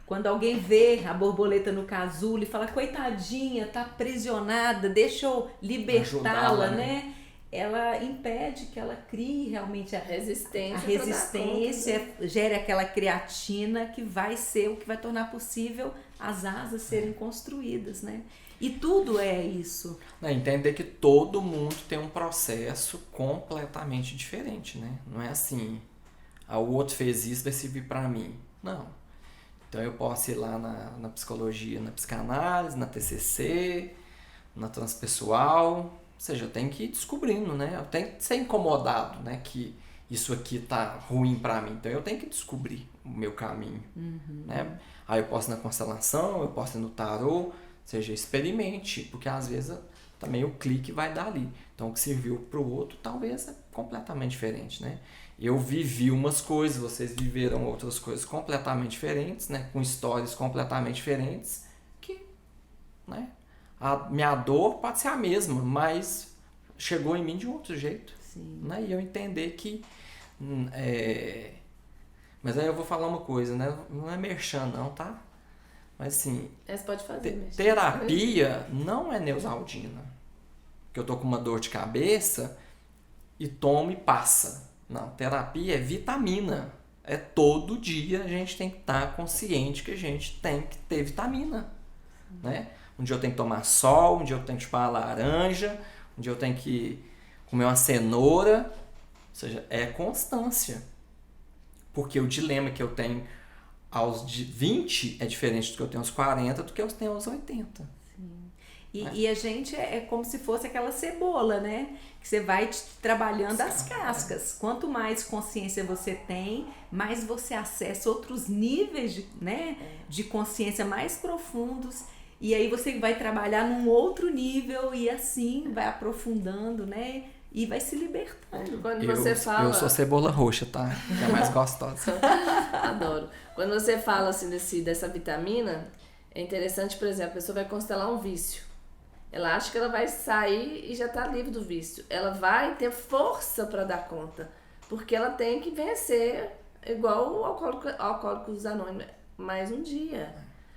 Speaker 2: Quando alguém vê a borboleta no casulo e fala, coitadinha, tá aprisionada, deixa eu libertá-la, né? Ela impede que ela crie realmente a resistência, gere aquela creatina que vai ser o que vai tornar possível as asas serem construídas, né? E tudo é isso.
Speaker 3: Entender que todo mundo tem um processo completamente diferente, né? Não é assim, o outro fez isso, vai servir para mim. Não. Então eu posso ir lá na psicologia, na psicanálise, na TCC, na transpessoal, ou seja, eu tenho que ir descobrindo, né? Eu tenho que ser incomodado, né? Que isso aqui tá ruim para mim. Então eu tenho que descobrir o meu caminho, né? Aí eu posso ir na constelação, eu posso ir no tarô, ou seja, experimente, porque às vezes também o clique vai dar ali. Então o que serviu para o outro talvez é completamente diferente, né? Eu vivi umas coisas, vocês viveram outras coisas completamente diferentes, né? Com histórias completamente diferentes, que, né? A minha dor pode ser a mesma, mas chegou em mim de um outro jeito.
Speaker 2: Sim.
Speaker 3: Né? E eu entender que... Mas aí eu vou falar uma coisa, né? Não é merchan não, tá? Mas assim...
Speaker 1: Você pode fazer,
Speaker 3: terapia não é Neosaldina. Que eu tô com uma dor de cabeça e tomo e passa. Não, terapia é vitamina. É todo dia a gente tem que estar consciente que a gente tem que ter vitamina. Né? Um dia eu tenho que tomar sol, um dia eu tenho que chupar uma laranja, um dia eu tenho que comer uma cenoura. Ou seja, é constância. Porque o dilema que eu tenho aos 20 é diferente do que eu tenho aos 40 do que eu tenho aos 80.
Speaker 2: Sim. E a gente é como se fosse aquela cebola, né? Que você vai trabalhando as cascas. Quanto mais consciência você tem, mais você acessa outros níveis de consciência mais profundos. E aí você vai trabalhar num outro nível e assim vai aprofundando, né? E vai se libertando.
Speaker 1: Quando você fala...
Speaker 3: Eu sou cebola roxa, tá? Que é a mais gostosa.
Speaker 1: Adoro. Quando você fala assim dessa vitamina, é interessante, por exemplo, a pessoa vai constelar um vício. Ela acha que ela vai sair e já tá livre do vício. Ela vai ter força para dar conta. Porque ela tem que vencer, igual o Alcoólicos Anônimos, mais um dia.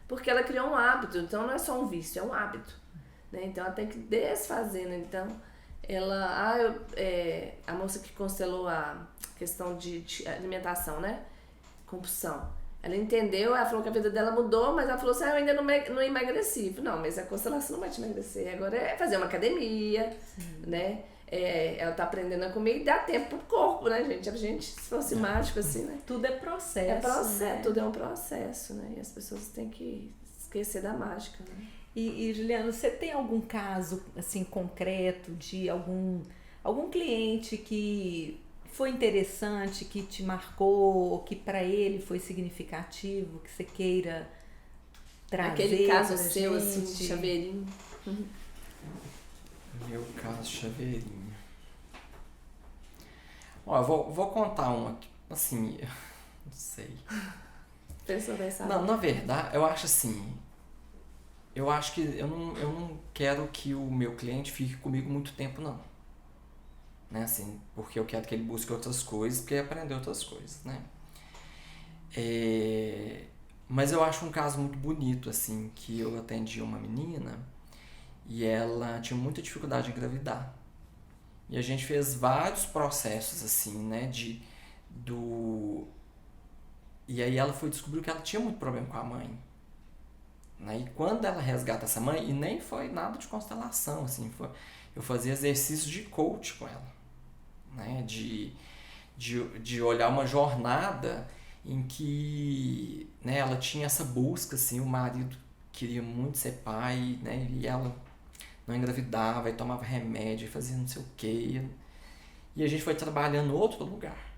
Speaker 1: Porque ela criou um hábito. Então não é só um vício, é um hábito. Né? Então ela tem que desfazer. Né? Então... a moça que constelou a questão de alimentação, né? Compulsão. Ela entendeu, ela falou que a vida dela mudou, mas ela falou assim, eu ainda não emagreci. Não, mas a constelação não vai te emagrecer. Agora é fazer uma academia, né? Ela tá aprendendo a comer e dá tempo pro corpo, né, gente? A gente, se fosse mágico assim, né?
Speaker 2: Tudo é processo.
Speaker 1: É processo,
Speaker 2: né?
Speaker 1: Tudo é um processo, né? E as pessoas têm que esquecer da mágica, né?
Speaker 2: E Juliana, você tem algum caso assim concreto de algum cliente que foi interessante, que te marcou, que para ele foi significativo, que você queira trazer?
Speaker 1: Aquele caso seu, assim, de chaveirinho.
Speaker 3: Meu caso, chaveirinho. Ó, eu vou contar um aqui, assim, não sei.
Speaker 1: Pensou nessa
Speaker 3: Não, na verdade, eu acho assim, eu acho que eu não quero que o meu cliente fique comigo muito tempo, não. Né, assim, porque eu quero que ele busque outras coisas, porque ele aprender outras coisas, né? Mas eu acho um caso muito bonito, assim, que eu atendi uma menina e ela tinha muita dificuldade em engravidar. E a gente fez vários processos, assim, né, E aí ela foi descobrir que ela tinha muito problema com a mãe. Né? E quando ela resgata essa mãe, e nem foi nada de constelação, assim, eu fazia exercícios de coach com ela. Né? De olhar uma jornada em que, né, ela tinha essa busca, assim, o marido queria muito ser pai, né, e ela não engravidava, e tomava remédio, e fazia não sei o quê. E a gente foi trabalhando em outro lugar.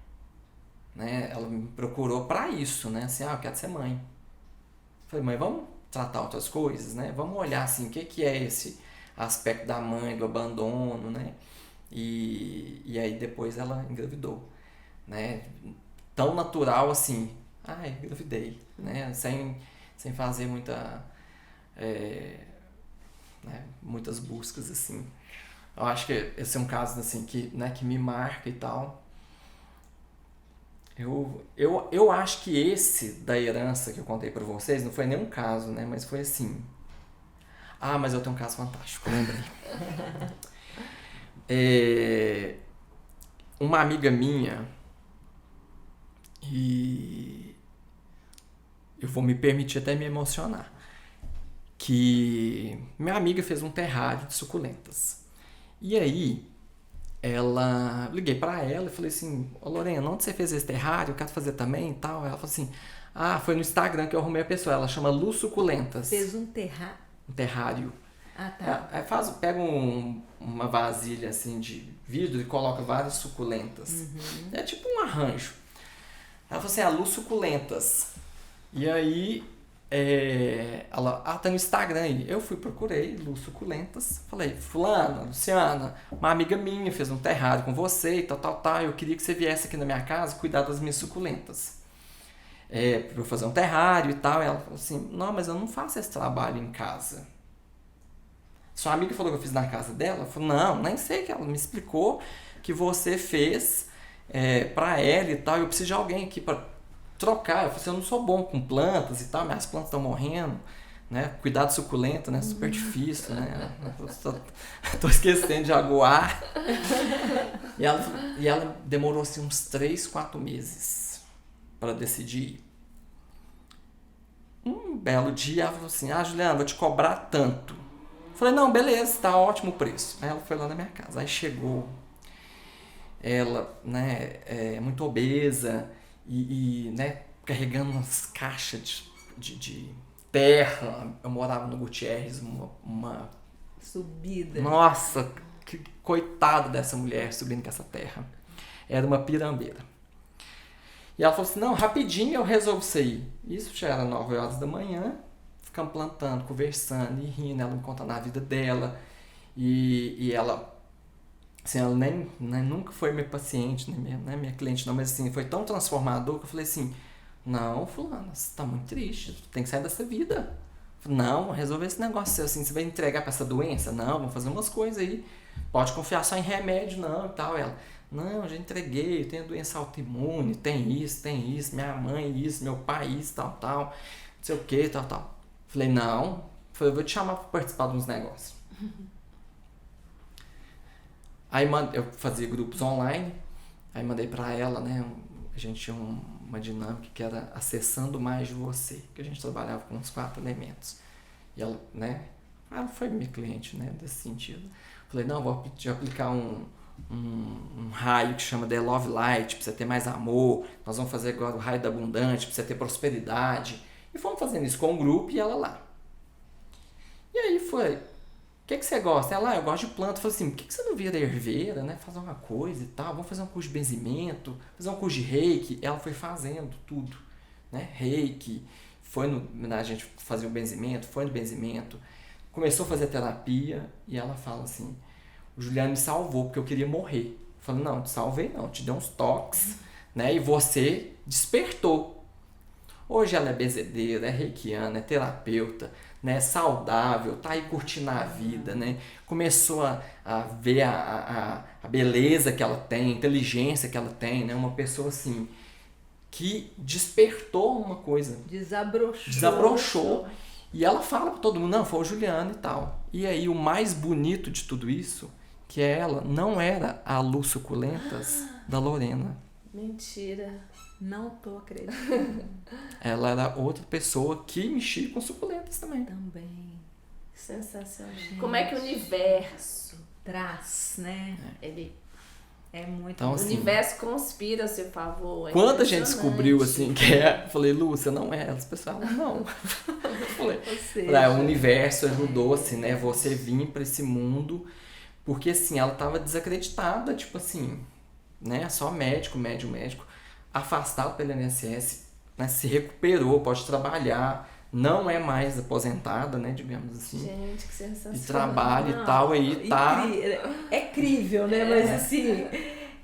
Speaker 3: Né? Ela me procurou para isso, né? Assim, eu quero ser mãe. Falei, mãe, vamos tratar outras coisas, né? Vamos olhar, assim, o que é esse aspecto da mãe, do abandono, né? E aí depois ela engravidou, né? Tão natural assim, engravidei, né? Sem fazer né? Muitas buscas, assim. Eu acho que esse é um caso, assim, que me marca e tal. Eu acho que esse da herança que eu contei pra vocês não foi nenhum caso, né? Mas foi assim. Mas eu tenho um caso fantástico, lembrei. Uma amiga minha, e eu vou me permitir até me emocionar, que minha amiga fez um terrário de suculentas. E aí, liguei pra ela e falei assim, Lorena, onde você fez esse terrário? Eu quero fazer também e tal. Ela falou assim, foi no Instagram que eu arrumei a pessoa. Ela chama Lu Suculentas.
Speaker 2: Fez um terrário?
Speaker 3: Um terrário.
Speaker 2: Tá.
Speaker 3: Pega uma vasilha assim de vidro e coloca várias suculentas.
Speaker 2: Uhum.
Speaker 3: É tipo um arranjo. Ela falou assim, Lu Suculentas. E aí, ela, tá no Instagram aí. Eu procurei Lu Suculentas. Falei, fulana, Luciana, uma amiga minha fez um terrário com você e tal. Eu queria que você viesse aqui na minha casa cuidar das minhas suculentas. Pra eu fazer um terrário e tal. Ela falou assim, não, mas eu não faço esse trabalho em casa. Sua amiga falou que eu fiz na casa dela? Eu falei, não, nem sei, que ela me explicou que você fez pra ela e tal. Eu preciso de alguém aqui pra trocar. Eu falei assim, eu não sou bom com plantas e tal, minhas plantas estão morrendo, né? Cuidar de suculenta, né? Super difícil, né? Tô esquecendo de aguar. E ela demorou assim uns 3, 4 meses para decidir. Um belo dia ela falou assim, Juliana, vou te cobrar tanto. Eu falei, não, beleza, tá ótimo o preço. Aí ela foi lá na minha casa. Aí chegou ela, né, muito obesa e né, carregando umas caixas de terra. Eu morava no Gutierrez, uma
Speaker 2: subida.
Speaker 3: Nossa, que coitada dessa mulher subindo com essa terra. Era uma pirambeira. E ela falou assim, não, rapidinho eu resolvo isso aí. Isso já era 9 horas da manhã. Ficamos plantando, conversando e rindo, ela me contando a vida dela. E ela, assim, ela nem nunca foi minha paciente, nem minha cliente não, mas assim, foi tão transformador que eu falei assim, não, fulana, você tá muito triste, tu tem que sair dessa vida. Não, vou resolver esse negócio seu, assim, você vai entregar pra essa doença? Não, vamos fazer umas coisas aí. Pode confiar só em remédio, não, e tal. Ela, não, eu já entreguei, eu tenho doença autoimune, tem isso, minha mãe isso, meu pai isso, tal, não sei o que, tal. Falei, não, eu vou te chamar pra participar de uns negócios. Aí eu fazia grupos online, aí mandei pra ela, né, a gente tinha uma dinâmica que era acessando mais de você, que a gente trabalhava com uns 4 elementos. E ela, né, ela foi minha cliente, né, desse sentido. Falei, não, vou te aplicar um raio que chama The Love Light, pra você ter mais amor. Nós vamos fazer agora o raio da abundante, pra você ter prosperidade. E fomos fazendo isso com o grupo e ela lá. E aí foi, o que você gosta? Ela, eu gosto de planta. Eu falei assim, por que você não vira herveira, né? Fazer uma coisa e tal. Vamos fazer um curso de benzimento, fazer um curso de reiki. Ela foi fazendo tudo, né? Reiki, a gente fazia o benzimento, foi no benzimento. Começou a fazer terapia e ela fala assim, o Juliano me salvou porque eu queria morrer. Eu falei, não, te salvei não, te dei uns toques, né? E você despertou. Hoje ela é bezedeira, é reikiana, é terapeuta, né? Saudável, tá aí curtindo a vida, né? Começou a ver a beleza que ela tem, a inteligência que ela tem, né? Uma pessoa assim que despertou uma coisa. Desabrochou. E ela fala pra todo mundo, não, foi o Juliano e tal. E aí o mais bonito de tudo isso, que ela não era a Lu Suculentas da Lorena.
Speaker 1: Mentira.
Speaker 2: Não tô acreditando.
Speaker 3: Ela era outra pessoa que mexia com suculentas também.
Speaker 2: Também.
Speaker 1: Sensacional.
Speaker 2: Gente.
Speaker 1: Como é que o universo
Speaker 2: Traz, né?
Speaker 1: ele
Speaker 2: É muito
Speaker 3: Então,
Speaker 1: o
Speaker 3: assim,
Speaker 1: universo conspira a seu favor. É
Speaker 3: quando a gente
Speaker 1: impressionante.
Speaker 3: descobriu assim que é, eu falei, Lu, você não é ela. As pessoas falam, não. Eu falei,
Speaker 2: Ou seja,
Speaker 3: o universo ajudou assim, né, você vir pra esse mundo, porque assim, ela tava desacreditada, tipo assim, né, só médico, afastado pelo INSS, né, se recuperou, pode trabalhar, não é mais aposentada, né, digamos assim.
Speaker 1: Gente, que sensacional.
Speaker 3: E trabalha e tal, aí tá.
Speaker 2: É crível, né? Mas assim,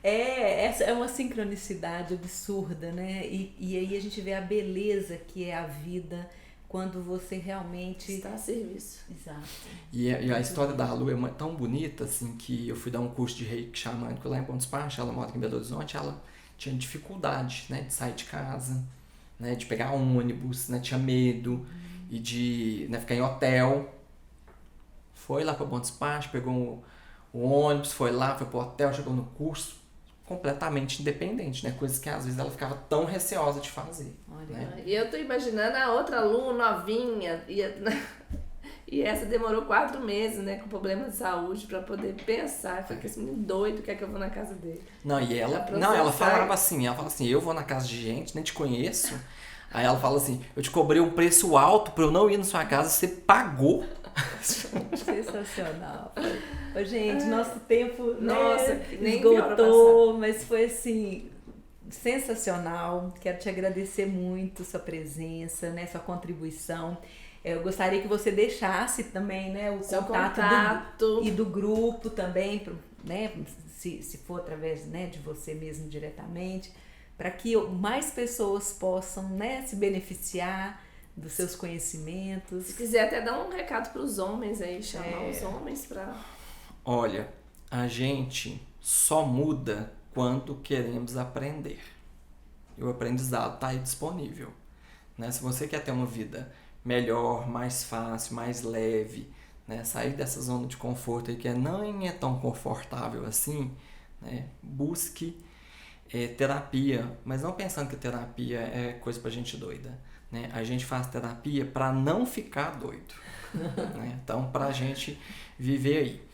Speaker 2: é uma sincronicidade absurda, né? E aí a gente vê a beleza que é a vida quando você realmente
Speaker 1: está a serviço.
Speaker 2: Exato.
Speaker 3: E a história da Lu é tão bonita, assim, que eu fui dar um curso de reiki xamânico lá em Bom Despacho, ela mora aqui em Belo Horizonte, ela tinha dificuldade, né, de sair de casa, né, de pegar ônibus, né, tinha medo, e de, né, ficar em hotel. Foi lá para Bom Despacho, pegou o ônibus, foi pro hotel, chegou no curso, completamente independente, né, coisas que às vezes ela ficava tão receosa de fazer.
Speaker 2: Olha,
Speaker 3: né?
Speaker 1: E eu tô imaginando a outra aluna novinha, e essa demorou 4 meses, né, com problema de saúde, pra poder pensar. Falei, que esse menino doido, quer que eu vou na casa dele?
Speaker 3: Não, e ela,
Speaker 1: Pra
Speaker 3: não, ela
Speaker 1: processar.
Speaker 3: falava assim, eu vou na casa de gente, nem te conheço. Aí ela fala assim, eu te cobrei um preço alto pra eu não ir na sua casa, você pagou.
Speaker 2: sensacional. Ô, gente, nosso tempo,
Speaker 1: Nossa,
Speaker 2: né,
Speaker 1: nem vi a hora
Speaker 2: esgotou, mas foi assim sensacional. Quero te agradecer muito sua presença, né, sua contribuição. Eu gostaria que você deixasse também, né, o
Speaker 1: Seu
Speaker 2: contato e do grupo também, né, se for através, né, de você mesmo diretamente, para que mais pessoas possam, né, se beneficiar dos seus conhecimentos.
Speaker 1: Se quiser até dar um recado pros homens aí, chamar os homens pra...
Speaker 3: Olha, a gente só muda quando queremos aprender. E o aprendizado está aí disponível. Né? Se você quer ter uma vida melhor, mais fácil, mais leve, né? Sair dessa zona de conforto aí que não é tão confortável assim, né? Busque terapia, mas não pensando que terapia é coisa pra gente doida. Né? A gente faz terapia para não ficar doido. Né? Então, pra gente viver aí.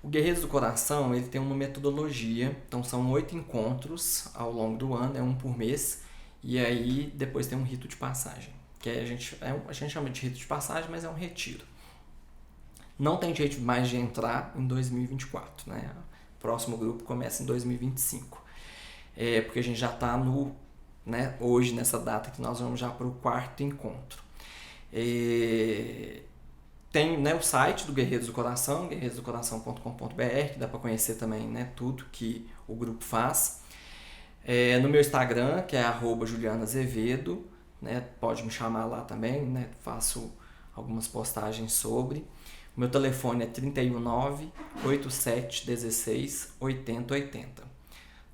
Speaker 3: O Guerreiros do Coração, ele tem uma metodologia, então são 8 encontros ao longo do ano, é um por mês, e aí depois tem um rito de passagem, que a gente chama de rito de passagem, mas é um retiro. Não tem jeito mais de entrar em 2024, né? O próximo grupo começa em 2025, porque a gente já está né, hoje, nessa data que nós vamos já para o 4º encontro. Tem, né, o site do Guerreiros do Coração, guerreirosdocoração.com.br, que dá para conhecer também, né, tudo que o grupo faz. No meu Instagram, que é @julianazevedo, né, pode me chamar lá também, né, faço algumas postagens sobre. O meu telefone é 319-8716-8080.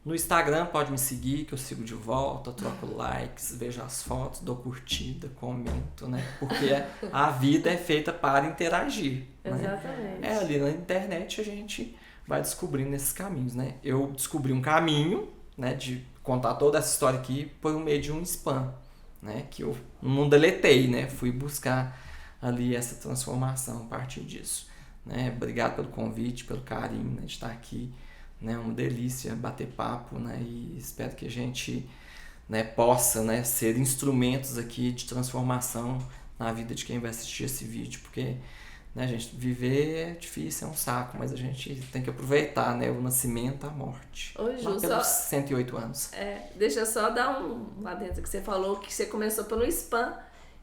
Speaker 3: No Instagram pode me seguir, que eu sigo de volta, troco likes, vejo as fotos, dou curtida, comento, né? Porque a vida é feita para interagir. Né?
Speaker 1: Exatamente.
Speaker 3: Ali na internet a gente vai descobrindo esses caminhos, né? Eu descobri um caminho, né, de contar toda essa história aqui por meio de um spam, né? Que eu não deletei, né? Fui buscar ali essa transformação a partir disso. Né? Obrigado pelo convite, pelo carinho, né, de estar aqui. Né, uma delícia bater papo, né, e espero que a gente, né, possa, né, ser instrumentos aqui de transformação na vida de quem vai assistir esse vídeo, porque, né, gente, viver é difícil, é um saco, mas a gente tem que aproveitar, né, o nascimento, a morte.
Speaker 1: Ô, Ju,
Speaker 3: lá pelos 108 anos.
Speaker 1: Deixa eu só dar lá dentro que você falou que você começou pelo spam.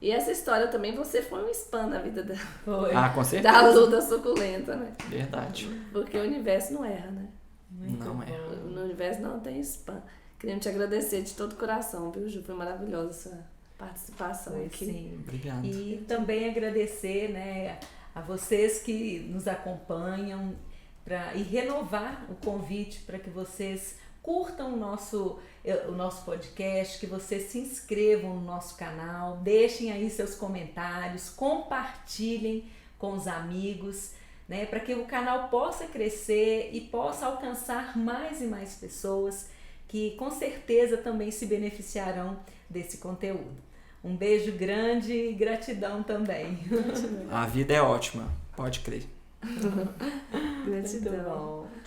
Speaker 1: E essa história também, você foi um spam na vida
Speaker 3: Com certeza.
Speaker 1: da Lu da Suculenta, né?
Speaker 3: Verdade.
Speaker 1: Porque o universo não erra, né?
Speaker 3: Não é.
Speaker 1: No universo não tem spam. Queria te agradecer de todo o coração, viu, Ju? Foi maravilhosa essa participação
Speaker 2: Foi,
Speaker 1: aqui.
Speaker 2: sim.
Speaker 3: Obrigado.
Speaker 2: E também agradecer, né, a vocês que nos acompanham e renovar o convite para que vocês curtam o nosso podcast, que vocês se inscrevam no nosso canal, deixem aí seus comentários, compartilhem com os amigos, né, para que o canal possa crescer e possa alcançar mais e mais pessoas que com certeza também se beneficiarão desse conteúdo. Um beijo grande e gratidão também.
Speaker 3: A vida é ótima, pode crer.
Speaker 1: Gratidão.
Speaker 2: Muito bom.